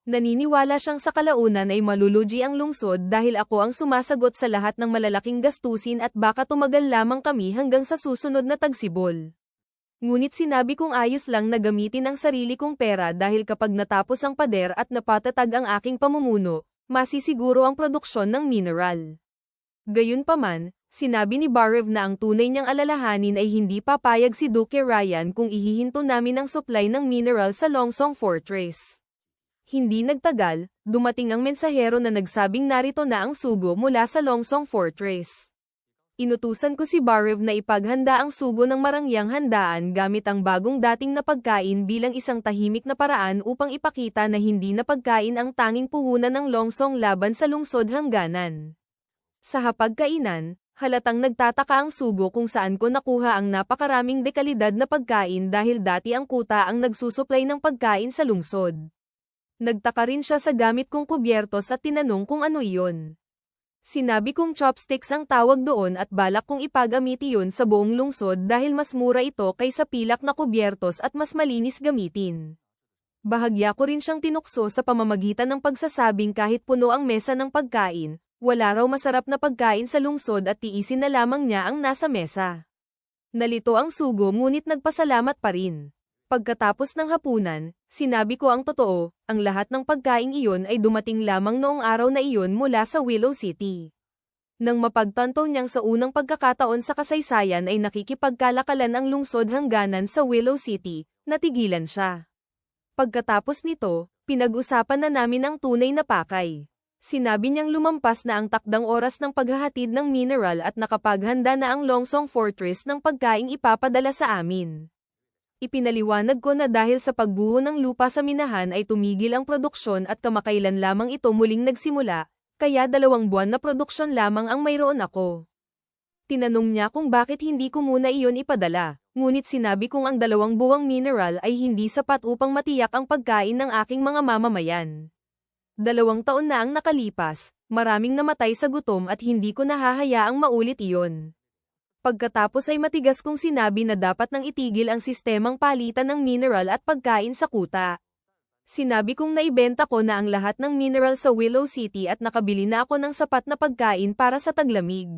Naniniwala siyang sa kalaunan ay malulugi ang lungsod dahil ako ang sumasagot sa lahat ng malalaking gastusin at baka tumagal lamang kami hanggang sa susunod na tagsibol. Ngunit sinabi kong ayos lang na gamitin ang sarili kong pera dahil kapag natapos ang pader at napatatag ang aking pamumuno, masisiguro ang produksyon ng mineral. Gayunpaman, sinabi ni Bariv na ang tunay niyang alalahanin ay hindi papayag si Duke Ryan kung ihihinto namin ang supply ng mineral sa Longsong Fortress. Hindi nagtagal, dumating ang mensahero na nagsabing narito na ang sugo mula sa Longsong Fortress. Inutusan ko si Bariv na ipaghanda ang sugo ng marangyang handaan gamit ang bagong dating na pagkain bilang isang tahimik na paraan upang ipakita na hindi na pagkain ang tanging puhunan ng Longsong laban sa lungsod hangganan. Sa hapagkainan, halatang nagtataka ang sugo kung saan ko nakuha ang napakaraming dekalidad na pagkain dahil dati ang kuta ang nagsusuplay ng pagkain sa lungsod. Nagtaka rin siya sa gamit kong kubyertos at tinanong kung ano iyon. Sinabi kong chopsticks ang tawag doon at balak kong ipagamit iyon sa buong lungsod dahil mas mura ito kaysa pilak na kubyertos at mas malinis gamitin. Bahagya ko rin siyang tinukso sa pamamagitan ng pagsasabing kahit puno ang mesa ng pagkain, wala raw masarap na pagkain sa lungsod at tiisin na lamang niya ang nasa mesa. Nalito ang sugo ngunit nagpasalamat pa rin. Pagkatapos ng hapunan, sinabi ko ang totoo, ang lahat ng pagkaing iyon ay dumating lamang noong araw na iyon mula sa Willow City. Nang mapagtanto niyang sa unang pagkakataon sa kasaysayan ay nakikipagkalakalan ang lungsod hangganan sa Willow City, natigilan siya. Pagkatapos nito, pinag-usapan na namin ang tunay na pakay. Sinabi niyang lumampas na ang takdang oras ng paghahatid ng mineral at nakapaghanda na ang Longsong Fortress ng pagkaing ipapadala sa amin. Ipinaliwanag ko na dahil sa pagbuho ng lupa sa minahan ay tumigil ang produksyon at kamakailan lamang ito muling nagsimula, kaya 2 buwan na produksyon lamang ang mayroon ako. Tinanong niya kung bakit hindi ko muna iyon ipadala, ngunit sinabi kong ang 2 buwang mineral ay hindi sapat upang matiyak ang pagkain ng aking mga mamamayan. 2 taon na ang nakalipas, maraming namatay sa gutom at hindi ko nahahayaang maulit iyon. Pagkatapos ay matigas kong sinabi na dapat nang itigil ang sistemang palitan ng mineral at pagkain sa kuta. Sinabi kong naibenta ko na ang lahat ng mineral sa Willow City at nakabili na ako ng sapat na pagkain para sa taglamig.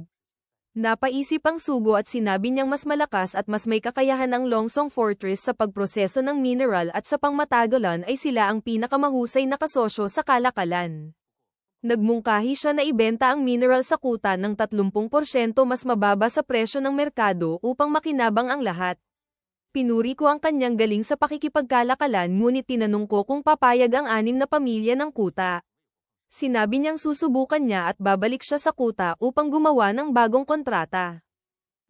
Napaisip ang sugo at sinabi niyang mas malakas at mas may kakayahan ang Longsong Fortress sa pagproseso ng mineral at sa pangmatagalan ay sila ang pinakamahusay na kasosyo sa kalakalan. Nagmungkahi siya na ibenta ang mineral sa kuta ng 30% mas mababa sa presyo ng merkado upang makinabang ang lahat. Pinuri ko ang kanyang galing sa pakikipagkalakalan ngunit tinanong ko kung papayag ang 6 na pamilya ng kuta. Sinabi niyang susubukan niya at babalik siya sa kuta upang gumawa ng bagong kontrata.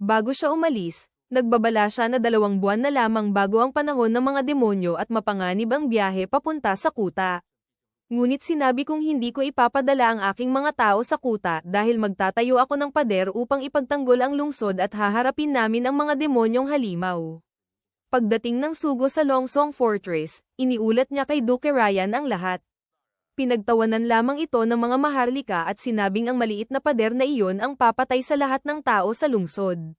Bago siya umalis, nagbabala siya na 2 buwan na lamang bago ang panahon ng mga demonyo at mapanganib ang biyahe papunta sa kuta. Ngunit sinabi kong hindi ko ipapadala ang aking mga tao sa kuta dahil magtatayo ako ng pader upang ipagtanggol ang lungsod at haharapin namin ang mga demonyong halimaw. Pagdating ng sugo sa Longsong Fortress, iniulat niya kay Duke Ryan ang lahat. Pinagtawanan lamang ito ng mga maharlika at sinabing ang maliit na pader na iyon ang papatay sa lahat ng tao sa lungsod.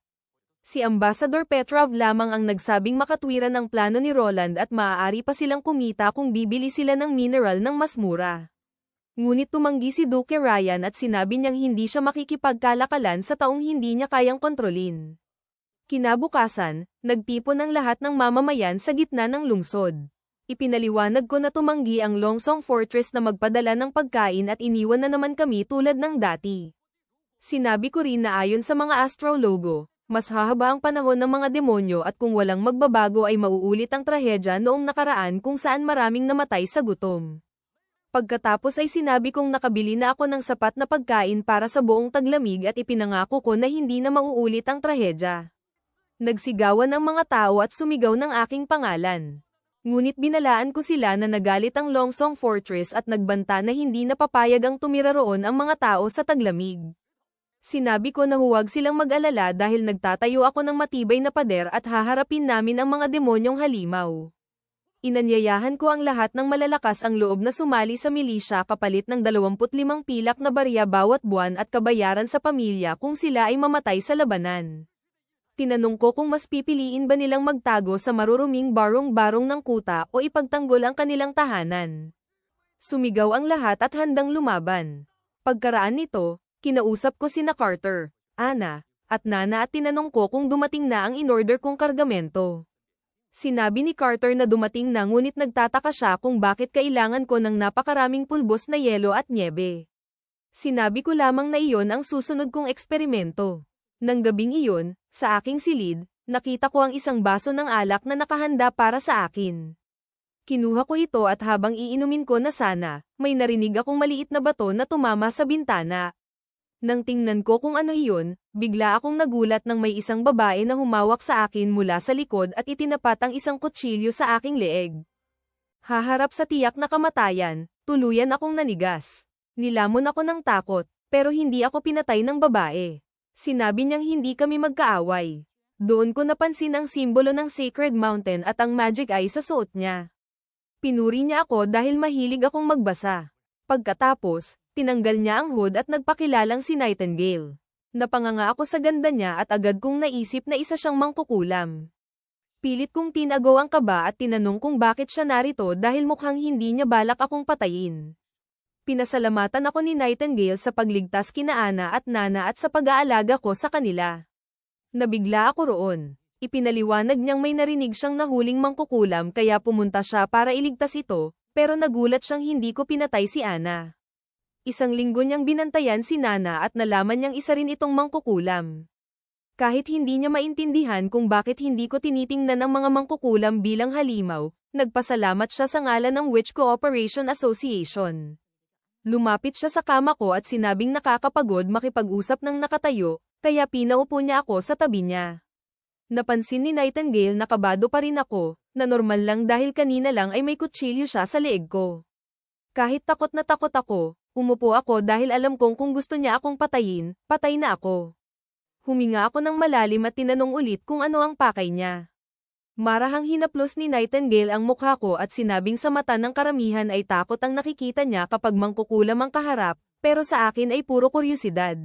Si Ambassador Petrov lamang ang nagsabing makatwiran ang plano ni Roland at maaari pa silang kumita kung bibili sila ng mineral ng mas mura. Ngunit tumanggi si Duke Ryan at sinabi niyang hindi siya makikipagkalakalan sa taong hindi niya kayang kontrolin. Kinabukasan, nagtipon ang lahat ng mamamayan sa gitna ng lungsod. Ipinaliwanag ko na tumanggi ang Longsong Fortress na magpadala ng pagkain at iniwan na naman kami tulad ng dati. Sinabi ko rin na ayon sa mga astrologo, mas hahaba ang panahon ng mga demonyo at kung walang magbabago ay mauulit ang trahedya noong nakaraan kung saan maraming namatay sa gutom. Pagkatapos ay sinabi kong nakabili na ako ng sapat na pagkain para sa buong taglamig at ipinangako ko na hindi na mauulit ang trahedya. Nagsigawan ang mga tao at sumigaw ng aking pangalan. Ngunit binalaan ko sila na nagalit ang Longsong Fortress at nagbanta na hindi napapayag ang tumira roon ang mga tao sa taglamig. Sinabi ko na huwag silang mag-alala dahil nagtatayo ako ng matibay na pader at haharapin namin ang mga demonyong halimaw. Inanyayahan ko ang lahat ng malalakas ang loob na sumali sa milisya kapalit ng 25 pilak na barya bawat buwan at kabayaran sa pamilya kung sila ay mamatay sa labanan. Tinanong ko kung mas pipiliin ba nilang magtago sa maruruming barong-barong ng kuta o ipagtanggol ang kanilang tahanan. Sumigaw ang lahat at handang lumaban. Pagkaraan nito, kinausap ko sina Carter, Ana, at Nana at tinanong ko kung dumating na ang in-order kong kargamento. Sinabi ni Carter na dumating na ngunit nagtataka siya kung bakit kailangan ko ng napakaraming pulbos na yelo at nyebe. Sinabi ko lamang na iyon ang susunod kong eksperimento. Nang gabing iyon, sa aking silid, nakita ko ang isang baso ng alak na nakahanda para sa akin. Kinuha ko ito at habang iinumin ko na sana, may narinig akong maliit na bato na tumama sa bintana. Nang tingnan ko kung ano iyon, bigla akong nagulat nang may isang babae na humawak sa akin mula sa likod at itinapat ang isang kutsilyo sa aking leeg. Haharap sa tiyak na kamatayan, tuluyan akong nanigas. Nilamon ako ng takot, pero hindi ako pinatay ng babae. Sinabi niyang hindi kami magkaaway. Doon ko napansin ang simbolo ng Sacred Mountain at ang magic eye sa suot niya. Pinuri niya ako dahil mahilig akong magbasa. Pagkatapos, tinanggal niya ang hood at nagpakilalang si Nightingale. Napanganga ako sa ganda niya at agad kong naisip na isa siyang mangkukulam. Pilit kong tinago ang kaba at tinanong kung bakit siya narito dahil mukhang hindi niya balak akong patayin. Pinasalamatan ako ni Nightingale sa pagligtas kina Ana at Nana at sa pag-aalaga ko sa kanila. Nabigla ako roon. Ipinaliwanag niyang may narinig siyang nahuling mangkukulam kaya pumunta siya para iligtas ito, pero nagulat siyang hindi ko pinatay si Ana. Isang linggo niyang binantayan si Nana at nalaman niyang isa rin itong mangkukulam. Kahit hindi niya maintindihan kung bakit hindi ko tinitingnan ang mga mangkukulam bilang halimaw, nagpasalamat siya sa ngalan ng Witch Cooperation Association. Lumapit siya sa kama ko at sinabing nakakapagod makipag-usap ng nakatayo, kaya pinaupo niya ako sa tabi niya. Napansin ni Nightingale na kabado pa rin ako, na normal lang dahil kanina lang ay may kutsilyo siya sa leeg ko. Kahit takot na takot ako, umupo ako dahil alam kong kung gusto niya akong patayin, patay na ako. Huminga ako ng malalim at tinanong ulit kung ano ang pakay niya. Marahang hinaplos ni Nightingale ang mukha ko at sinabing sa mata ng karamihan ay takot ang nakikita niya kapag mangkukulam ang kaharap, pero sa akin ay puro kuryosidad.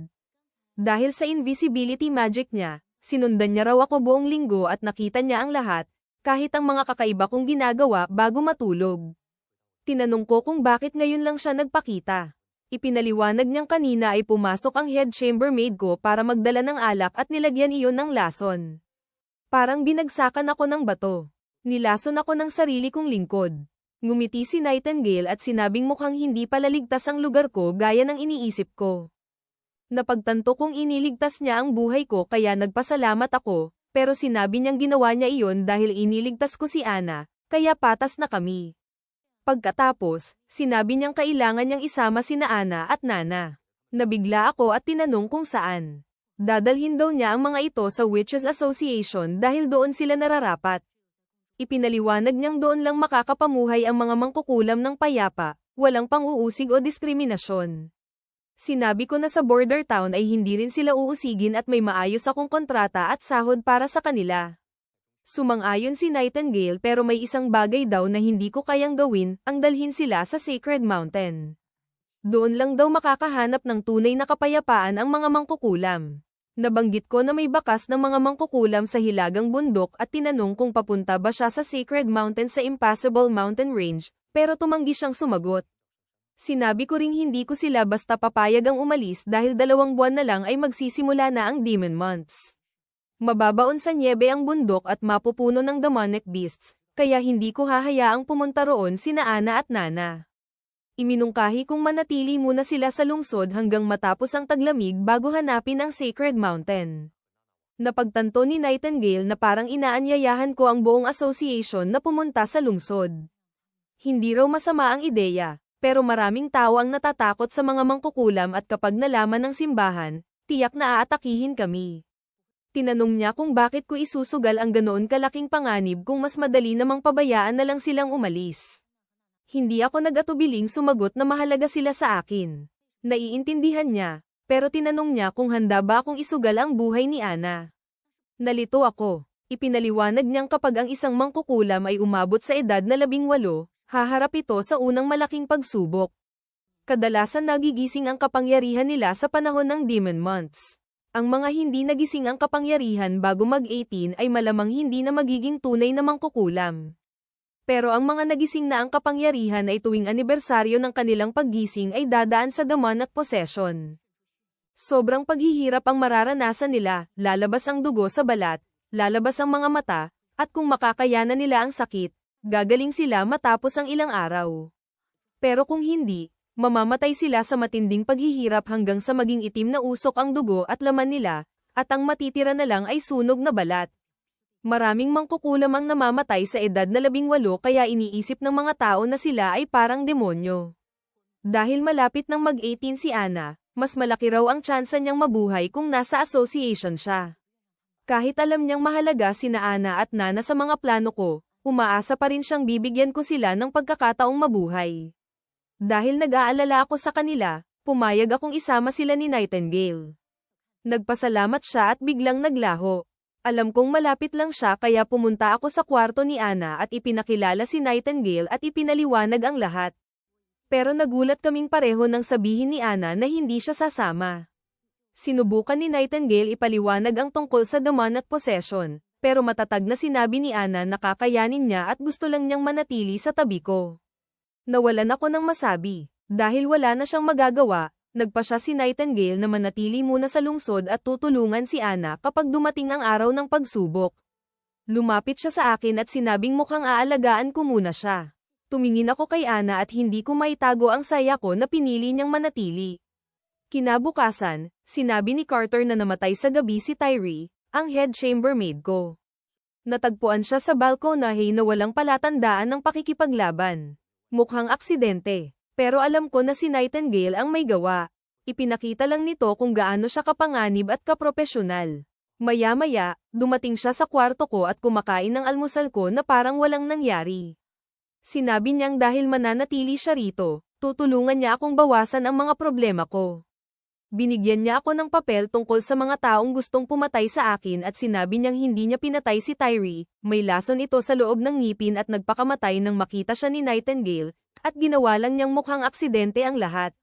Dahil sa invisibility magic niya, sinundan niya raw ako buong linggo at nakita niya ang lahat, kahit ang mga kakaiba kong ginagawa bago matulog. Tinanong ko kung bakit ngayon lang siya nagpakita. Ipinaliwanag niyang kanina ay pumasok ang head chambermaid ko para magdala ng alak at nilagyan iyon ng lason. Parang binagsakan ako ng bato. Nilason ako ng sarili kong lingkod. Ngumiti si Nightingale at sinabing mukhang hindi pala ligtas ang lugar ko gaya ng iniisip ko. Napagtanto kong iniligtas niya ang buhay ko kaya nagpasalamat ako, pero sinabi niyang ginawa niya iyon dahil iniligtas ko si Ana, kaya patas na kami. Pagkatapos, sinabi niyang kailangan niyang isama sina Ana at Nana. Nabigla ako at tinanong kung saan. Dadalhin daw niya ang mga ito sa Witches Association dahil doon sila nararapat. Ipinaliwanag niyang doon lang makakapamuhay ang mga mangkukulam ng payapa, walang pang-uusig o diskriminasyon. Sinabi ko na sa border town ay hindi rin sila uusigin at may maayos akong kontrata at sahod para sa kanila. Sumang-ayon si Nightingale pero may isang bagay daw na hindi ko kayang gawin, ang dalhin sila sa Sacred Mountain. Doon lang daw makakahanap ng tunay na kapayapaan ang mga mangkukulam. Nabanggit ko na may bakas ng mga mangkukulam sa hilagang bundok at tinanong kung papunta ba siya sa Sacred Mountain sa Impassable Mountain Range, pero tumanggi siyang sumagot. Sinabi ko ring hindi ko sila basta papayag ang umalis dahil 2 buwan na lang ay magsisimula na ang Demon Months. Mababaon sa nyebe ang bundok at mapupuno ng demonic beasts, kaya hindi ko hahayaang pumunta roon sina Ana at Nana. Iminungkahi kong manatili muna sila sa lungsod hanggang matapos ang taglamig bago hanapin ang Sacred Mountain. Napagtanto ni Nightingale na parang inaanyayahan ko ang buong association na pumunta sa lungsod. Hindi raw masama ang ideya, pero maraming tao ang natatakot sa mga mangkukulam at kapag nalaman ng simbahan, tiyak na aatakihin kami. Tinanong niya kung bakit ko isusugal ang ganoon kalaking panganib kung mas madali namang pabayaan na lang silang umalis. Hindi ako nag-atubiling sumagot na mahalaga sila sa akin. Naiintindihan niya, pero tinanong niya kung handa ba akong isugal ang buhay ni Ana. Nalito ako. Ipinaliwanag niyang kapag ang isang mangkukulam ay umabot sa edad na 18, haharap ito sa unang malaking pagsubok. Kadalasan nagigising ang kapangyarihan nila sa panahon ng demon months. Ang mga hindi nagising ang kapangyarihan bago mag-18 ay malamang hindi na magiging tunay na mangkukulam. Pero ang mga nagising na ang kapangyarihan ay tuwing anibersaryo ng kanilang paggising ay dadaan sa demonic possession. Sobrang paghihirap ang mararanasan nila, lalabas ang dugo sa balat, lalabas ang mga mata, at kung makakayanan nila ang sakit, gagaling sila matapos ang ilang araw. Pero kung hindi, mamamatay sila sa matinding paghihirap hanggang sa maging itim na usok ang dugo at laman nila, at ang matitira na lang ay sunog na balat. Maraming mangkukulam ang namamatay sa edad na 18 kaya iniisip ng mga tao na sila ay parang demonyo. Dahil malapit nang mag-18 si Ana, mas malaki raw ang tsansa niyang mabuhay kung nasa association siya. Kahit alam niyang mahalaga sina Ana at Nana sa mga plano ko, umaasa pa rin siyang bibigyan ko sila ng pagkakataong mabuhay. Dahil nag-aalala ako sa kanila, pumayag akong isama sila ni Nightingale. Nagpasalamat siya at biglang naglaho. Alam kong malapit lang siya kaya pumunta ako sa kwarto ni Ana at ipinakilala si Nightingale at ipinaliwanag ang lahat. Pero nagulat kaming pareho nang sabihin ni Ana na hindi siya sasama. Sinubukan ni Nightingale ipaliwanag ang tungkol sa demonic possession, pero matatag na sinabi ni Ana na kakayanin niya at gusto lang niyang manatili sa tabi ko. Nawalan ako ng masabi. Dahil wala na siyang magagawa, nagpa siya si Nightingale na manatili muna sa lungsod at tutulungan si Ana kapag dumating ang araw ng pagsubok. Lumapit siya sa akin at sinabing mukhang aalagaan ko muna siya. Tumingin ako kay Ana at hindi ko maitago ang saya ko na pinili niyang manatili. Kinabukasan, sinabi ni Carter na namatay sa gabi si Tyree, ang head chambermaid ko. Natagpuan siya sa balkonahe na walang palatandaan ng pakikipaglaban. Mukhang aksidente. Pero alam ko na si Nightingale ang may gawa. Ipinakita lang nito kung gaano siya kapanganib at kapropesyonal. Maya-maya, dumating siya sa kwarto ko at kumakain ng almusal ko na parang walang nangyari. Sinabi niyang dahil mananatili siya rito, tutulungan niya akong bawasan ang mga problema ko. Binigyan niya ako ng papel tungkol sa mga taong gustong pumatay sa akin at sinabi niyang hindi niya pinatay si Tyree, may lason ito sa loob ng ngipin at nagpakamatay nang makita siya ni Nightingale, at ginawa lang niyang mukhang aksidente ang lahat.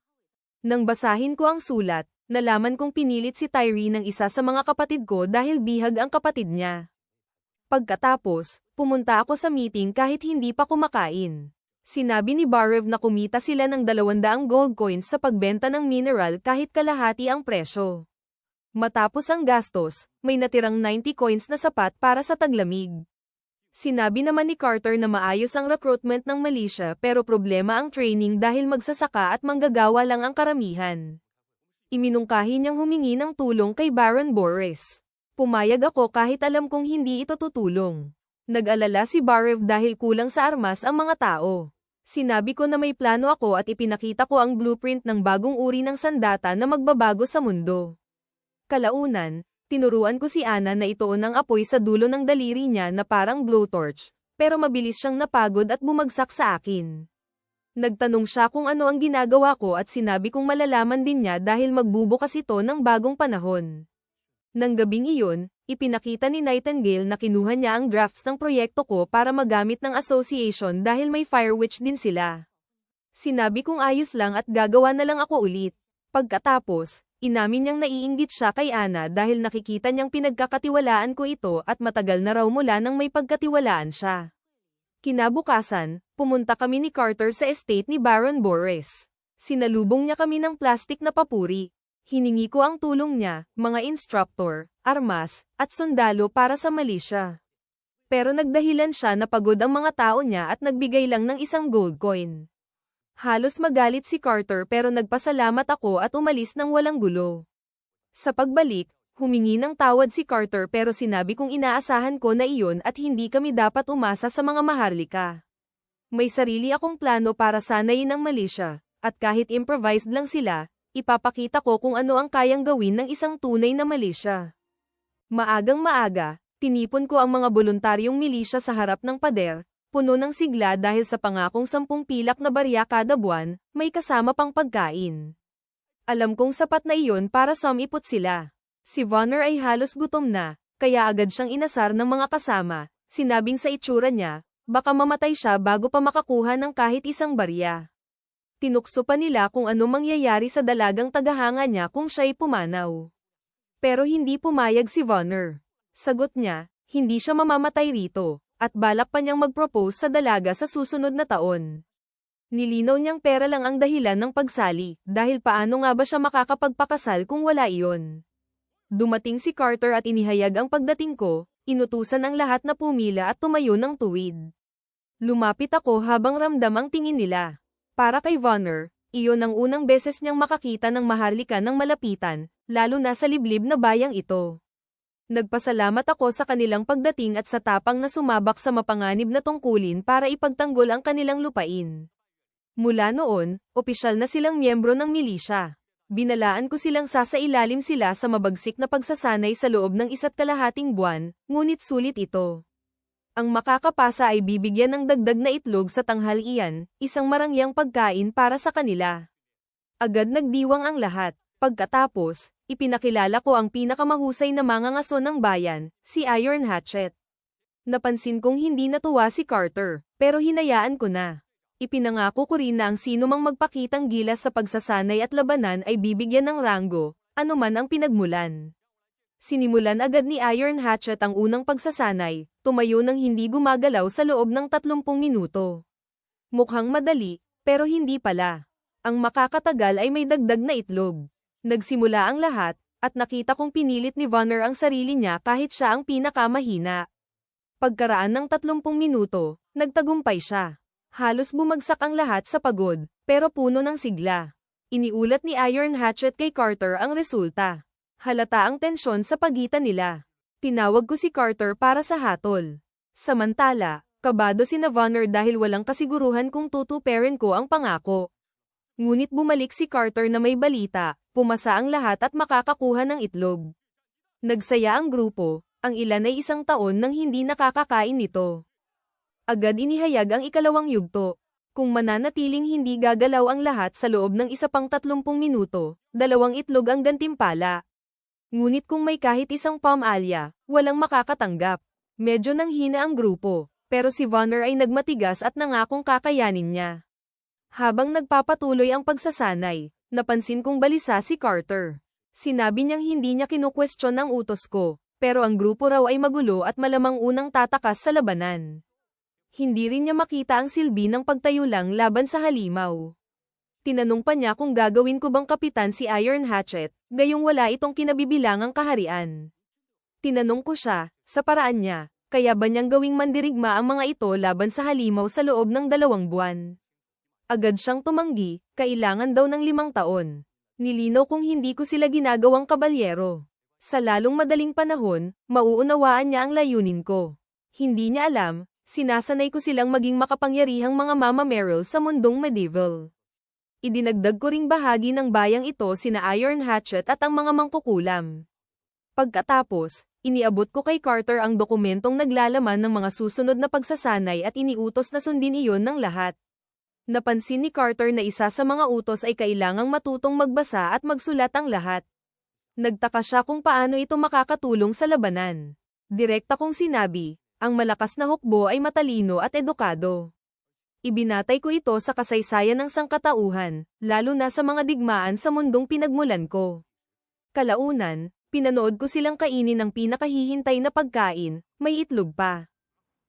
Nang basahin ko ang sulat, nalaman kong pinilit si Tyree ng isa sa mga kapatid ko dahil bihag ang kapatid niya. Pagkatapos, pumunta ako sa meeting kahit hindi pa kumakain. Sinabi ni Barev na kumita sila ng 200 gold coins sa pagbenta ng mineral kahit kalahati ang presyo. Matapos ang gastos, may natirang 90 coins na sapat para sa taglamig. Sinabi naman ni Carter na maayos ang recruitment ng militia pero problema ang training dahil magsasaka at manggagawa lang ang karamihan. Iminungkahi niyang humingi ng tulong kay Baron Boris. Pumayag ako kahit alam kong hindi ito tutulong. Nag-alala si Barev dahil kulang sa armas ang mga tao. Sinabi ko na may plano ako at ipinakita ko ang blueprint ng bagong uri ng sandata na magbabago sa mundo. Kalaunan, tinuruan ko si Ana na ituon ang apoy sa dulo ng daliri niya na parang blowtorch, pero mabilis siyang napagod at bumagsak sa akin. Nagtanong siya kung ano ang ginagawa ko at sinabi kong malalaman din niya dahil magbubukas ito ng bagong panahon. Nang gabing iyon, ipinakita ni Nightingale na kinuha niya ang drafts ng proyekto ko para magamit ng association dahil may Fire Witch din sila. Sinabi kong ayos lang at gagawa na lang ako ulit. Pagkatapos, inamin niyang naiinggit siya kay Ana dahil nakikita niyang pinagkakatiwalaan ko ito at matagal na raw mula nang may pagkatiwalaan siya. Kinabukasan, pumunta kami ni Carter sa estate ni Baron Boris. Sinalubong niya kami ng plastik na papuri. Hiningi ko ang tulong niya, mga instructor, armas, at sundalo para sa militia. pero nagdahilan siya na pagod ang mga tao niya at nagbigay lang ng isang gold coin. Halos magalit si Carter pero nagpasalamat ako at umalis ng walang gulo. Sa pagbalik, humingi ng tawad si Carter pero sinabi kong inaasahan ko na iyon at hindi kami dapat umasa sa mga maharlika. May sarili akong plano para sanayin ang militia, at kahit improvised lang sila, ipapakita ko kung ano ang kayang gawin ng isang tunay na militia. Maagang maaga, tinipon ko ang mga voluntaryong milisya sa harap ng pader, puno ng sigla dahil sa pangakong 10 pilak na barya kada buwan, may kasama pang pagkain. Alam kong sapat na iyon para sumipot sila. Si Vonner ay halos gutom na, kaya agad siyang inasar ng mga kasama, sinabing sa itsura niya, baka mamatay siya bago pa makakuha ng kahit isang barya. Tinukso pa nila kung ano mangyayari sa dalagang tagahanga niya kung siya'y pumanaw. Pero hindi pumayag si Vonner. Sagot niya, hindi siya mamamatay rito, at balak pa niyang mag-propose sa dalaga sa susunod na taon. Nilinaw niyang pera lang ang dahilan ng pagsali, dahil paano nga ba siya makakapagpakasal kung wala iyon? Dumating si Carter at inihayag ang pagdating ko, inutusan ang lahat na pumila at tumayo ng tuwid. Lumapit ako habang ramdam ang tingin nila. Para kay Vonner, iyon ang unang beses niyang makakita ng maharlika ng malapitan, lalo na sa liblib na bayang ito. Nagpasalamat ako sa kanilang pagdating at sa tapang na sumabak sa mapanganib na tungkulin para ipagtanggol ang kanilang lupain. Mula noon, opisyal na silang miyembro ng milisya. Binalaan ko silang sasailalim sila sa mabagsik na pagsasanay sa loob ng 1.5 buwan, ngunit sulit ito. Ang makakapasa ay bibigyan ng dagdag na itlog sa tanghalian, isang marangyang pagkain para sa kanila. Agad nagdiwang ang lahat. Pagkatapos, ipinakilala ko ang pinakamahusay na mangangaso ng bayan, si Iron Hatchet. Napansin kong hindi natuwa si Carter, pero hinayaan ko na. Ipinangako ko rin na ang sino mang magpakitang gilas sa pagsasanay at labanan ay bibigyan ng ranggo, anuman ang pinagmulan. Sinimulan agad ni Iron Hatchet ang unang pagsasanay, tumayo nang hindi gumagalaw sa loob ng 30 minuto. Mukhang madali, pero hindi pala. Ang makakatagal ay may dagdag na itlog. Nagsimula ang lahat, at nakita kong pinilit ni Vonner ang sarili niya kahit siya ang pinakamahina. Pagkaraan ng 30 minuto, nagtagumpay siya. Halos bumagsak ang lahat sa pagod, pero puno ng sigla. Iniulat ni Iron Hatchet kay Carter ang resulta. Halata ang tensyon sa pagitan nila. Tinawag ko si Carter para sa hatol. Samantala, kabado si Vonner dahil walang kasiguruhan kung tutuparin ko ang pangako. Ngunit bumalik si Carter na may balita, pumasa ang lahat at makakakuha ng itlog. Nagsaya ang grupo, ang ilan ay 1 taon nang hindi nakakakain nito. Agad inihayag ang ikalawang yugto. Kung mananatiling hindi gagalaw ang lahat sa loob ng 30 minuto, 2 itlog ang gantimpala. Ngunit kung may kahit isang pam-alya, walang makakatanggap. Medyo nanghina ang grupo, pero si Vonner ay nagmatigas at nangakong kakayanin niya. Habang nagpapatuloy ang pagsasanay, napansin kong balisa si Carter. Sinabi niyang hindi niya kinukwestiyon ang utos ko, pero ang grupo raw ay magulo at malamang unang tatakas sa labanan. Hindi rin niya makita ang silbi ng pagtayo lang laban sa halimaw. Tinanong pa niya kung gagawin ko bang kapitan si Iron Hatchet, gayong wala itong kinabibilangang kaharian. Tinanong ko siya, sa paraan niya, kaya ba niyang gawing mandirigma ang mga ito laban sa halimaw sa loob ng 2 buwan? Agad siyang tumanggi, kailangan daw ng 5 taon. Nilinaw kong hindi ko sila ginagawang kabalyero. Sa lalong madaling panahon, mauunawaan niya ang layunin ko. Hindi niya alam, sinasanay ko silang maging makapangyarihang mga Mama Meryl sa mundong medieval. Idinagdag ko ring bahagi ng bayang ito sina Iron Hatchet at ang mga mangkukulam. Pagkatapos, iniabot ko kay Carter ang dokumentong naglalaman ng mga susunod na pagsasanay at iniutos na sundin iyon ng lahat. Napansin ni Carter na isa sa mga utos ay kailangang matutong magbasa at magsulat ang lahat. Nagtaka siya kung paano ito makakatulong sa labanan. Direkta kong sinabi, ang malakas na hukbo ay matalino at edukado. Ibinatay ko ito sa kasaysayan ng sangkatauhan, lalo na sa mga digmaan sa mundong pinagmulan ko. Kalaunan, pinanood ko silang kainin ng pinakahihintay na pagkain, may itlog pa.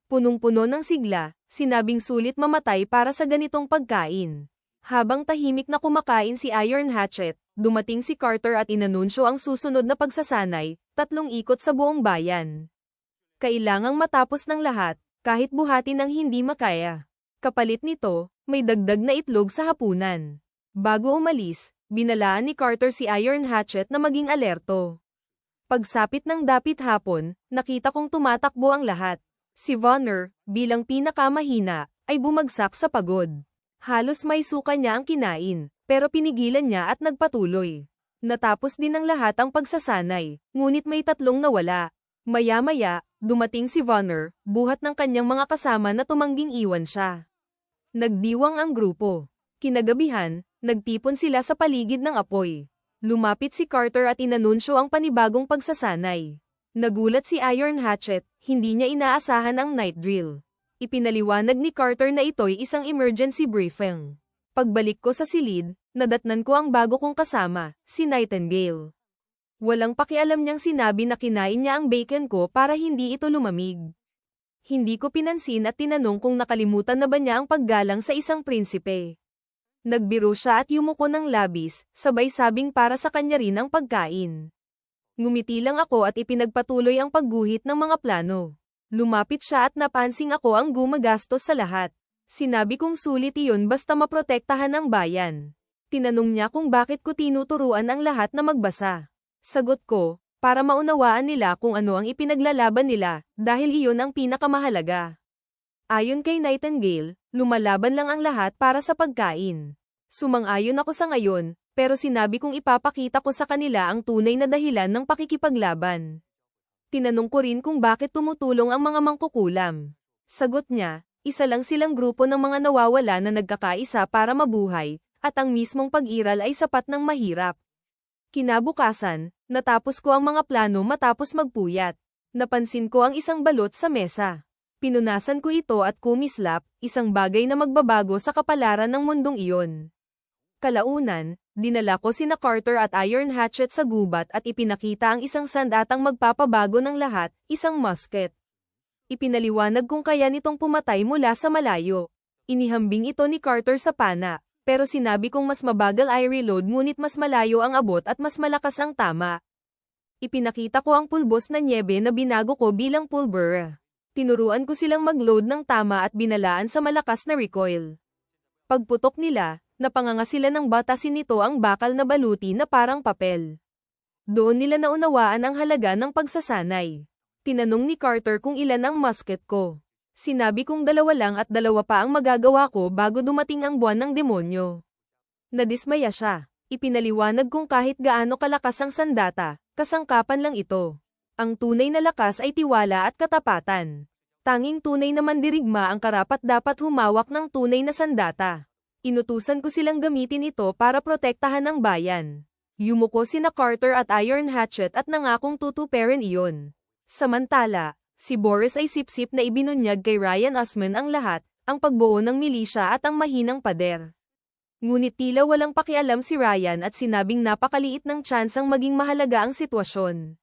Punong-puno ng sigla, sinabing sulit mamatay para sa ganitong pagkain. Habang tahimik na kumakain si Iron Hatchet, dumating si Carter at inanunsyo ang susunod na pagsasanay, 3 ikot sa buong bayan. Kailangang matapos ng lahat, kahit buhatin ng hindi makaya. Kapalit nito, may dagdag na itlog sa hapunan. Bago umalis, binalaan ni Carter si Iron Hatchet na maging alerto. Pagsapit ng dapit hapon, nakita kong tumatakbo ang lahat. Si Vonner, bilang pinakamahina, ay bumagsak sa pagod. Halos may suka niya ang kinain, pero pinigilan niya at nagpatuloy. Natapos din ng lahat ang pagsasanay, ngunit may tatlong nawala. Maya-maya, dumating si Vonner, buhat ng kanyang mga kasama na tumangging iwan siya. Nagdiwang ang grupo. Kinagabihan, nagtipon sila sa paligid ng apoy. Lumapit si Carter at inanunsyo ang panibagong pagsasanay. Nagulat si Iron Hatchet, hindi niya inaasahan ang night drill. Ipinaliwanag ni Carter na ito'y isang emergency briefing. Pagbalik ko sa silid, nadatnan ko ang bago kong kasama, si Nightingale. Walang pakialam niyang sinabi na kinain niya ang bacon ko para hindi ito lumamig. Hindi ko pinansin at tinanong kung nakalimutan na ba niya ang paggalang sa isang prinsipe. Nagbiro siya at yumuko ng labis, sabay sabing para sa kanya rin ang pagkain. Ngumiti lang ako at ipinagpatuloy ang pagguhit ng mga plano. Lumapit siya at napansing ako ang gumagastos sa lahat. Sinabi kong sulit iyon basta maprotektahan ang bayan. Tinanong niya kung bakit ko tinuturuan ang lahat na magbasa. Sagot ko, para maunawaan nila kung ano ang ipinaglalaban nila, dahil iyon ang pinakamahalaga. Ayon kay Nightingale, lumalaban lang ang lahat para sa pagkain. Sumang-ayon ako sa ngayon, pero sinabi kong ipapakita ko sa kanila ang tunay na dahilan ng pakikipaglaban. Tinanong ko rin kung bakit tumutulong ang mga mangkukulam. Sagot niya, isa lang silang grupo ng mga nawawala na nagkakaisa para mabuhay, at ang mismong pag-iral ay sapat ng mahirap. Kinabukasan, natapos ko ang mga plano matapos magpuyat. Napansin ko ang isang balot sa mesa. Pinunasan ko ito at kumislap, isang bagay na magbabago sa kapalaran ng mundong iyon. Kalaunan, dinala ko sina Carter at Iron Hatchet sa gubat at ipinakita ang isang sandatang magpapabago ng lahat, isang musket. Ipinaliwanag kung kaya nitong pumatay mula sa malayo. Inihambing ito ni Carter sa pana. Pero sinabi kong mas mabagal ay reload ngunit mas malayo ang abot at mas malakas ang tama. Ipinakita ko ang pulbos na nyebe na binago ko bilang pulbura. Tinuruan ko silang mag-load ng tama at binalaan sa malakas na recoil. Pagputok nila, napanganga sila ng batasin nito ang bakal na baluti na parang papel. Doon nila naunawaan ang halaga ng pagsasanay. Tinanong ni Carter kung ilan ang musket ko. Sinabi kong 2 lang at 2 pa ang magagawa ko bago dumating ang buwan ng demonyo. Nadismaya siya. Ipinaliwanag kong kahit gaano kalakas ang sandata, kasangkapan lang ito. Ang tunay na lakas ay tiwala at katapatan. Tanging tunay na mandirigma ang karapat-dapat humawak ng tunay na sandata. Inutusan ko silang gamitin ito para protektahan ang bayan. Yumuko sina Carter at Iron Hatchet at nangakong tutuperin iyon. Samantala, si Boris ay sip-sip na ibinunyag kay Ryan Usman ang lahat, ang pagbuo ng milisya at ang mahinang pader. Ngunit tila walang pakialam si Ryan at sinabing napakaliit ng tsansang maging mahalaga ang sitwasyon.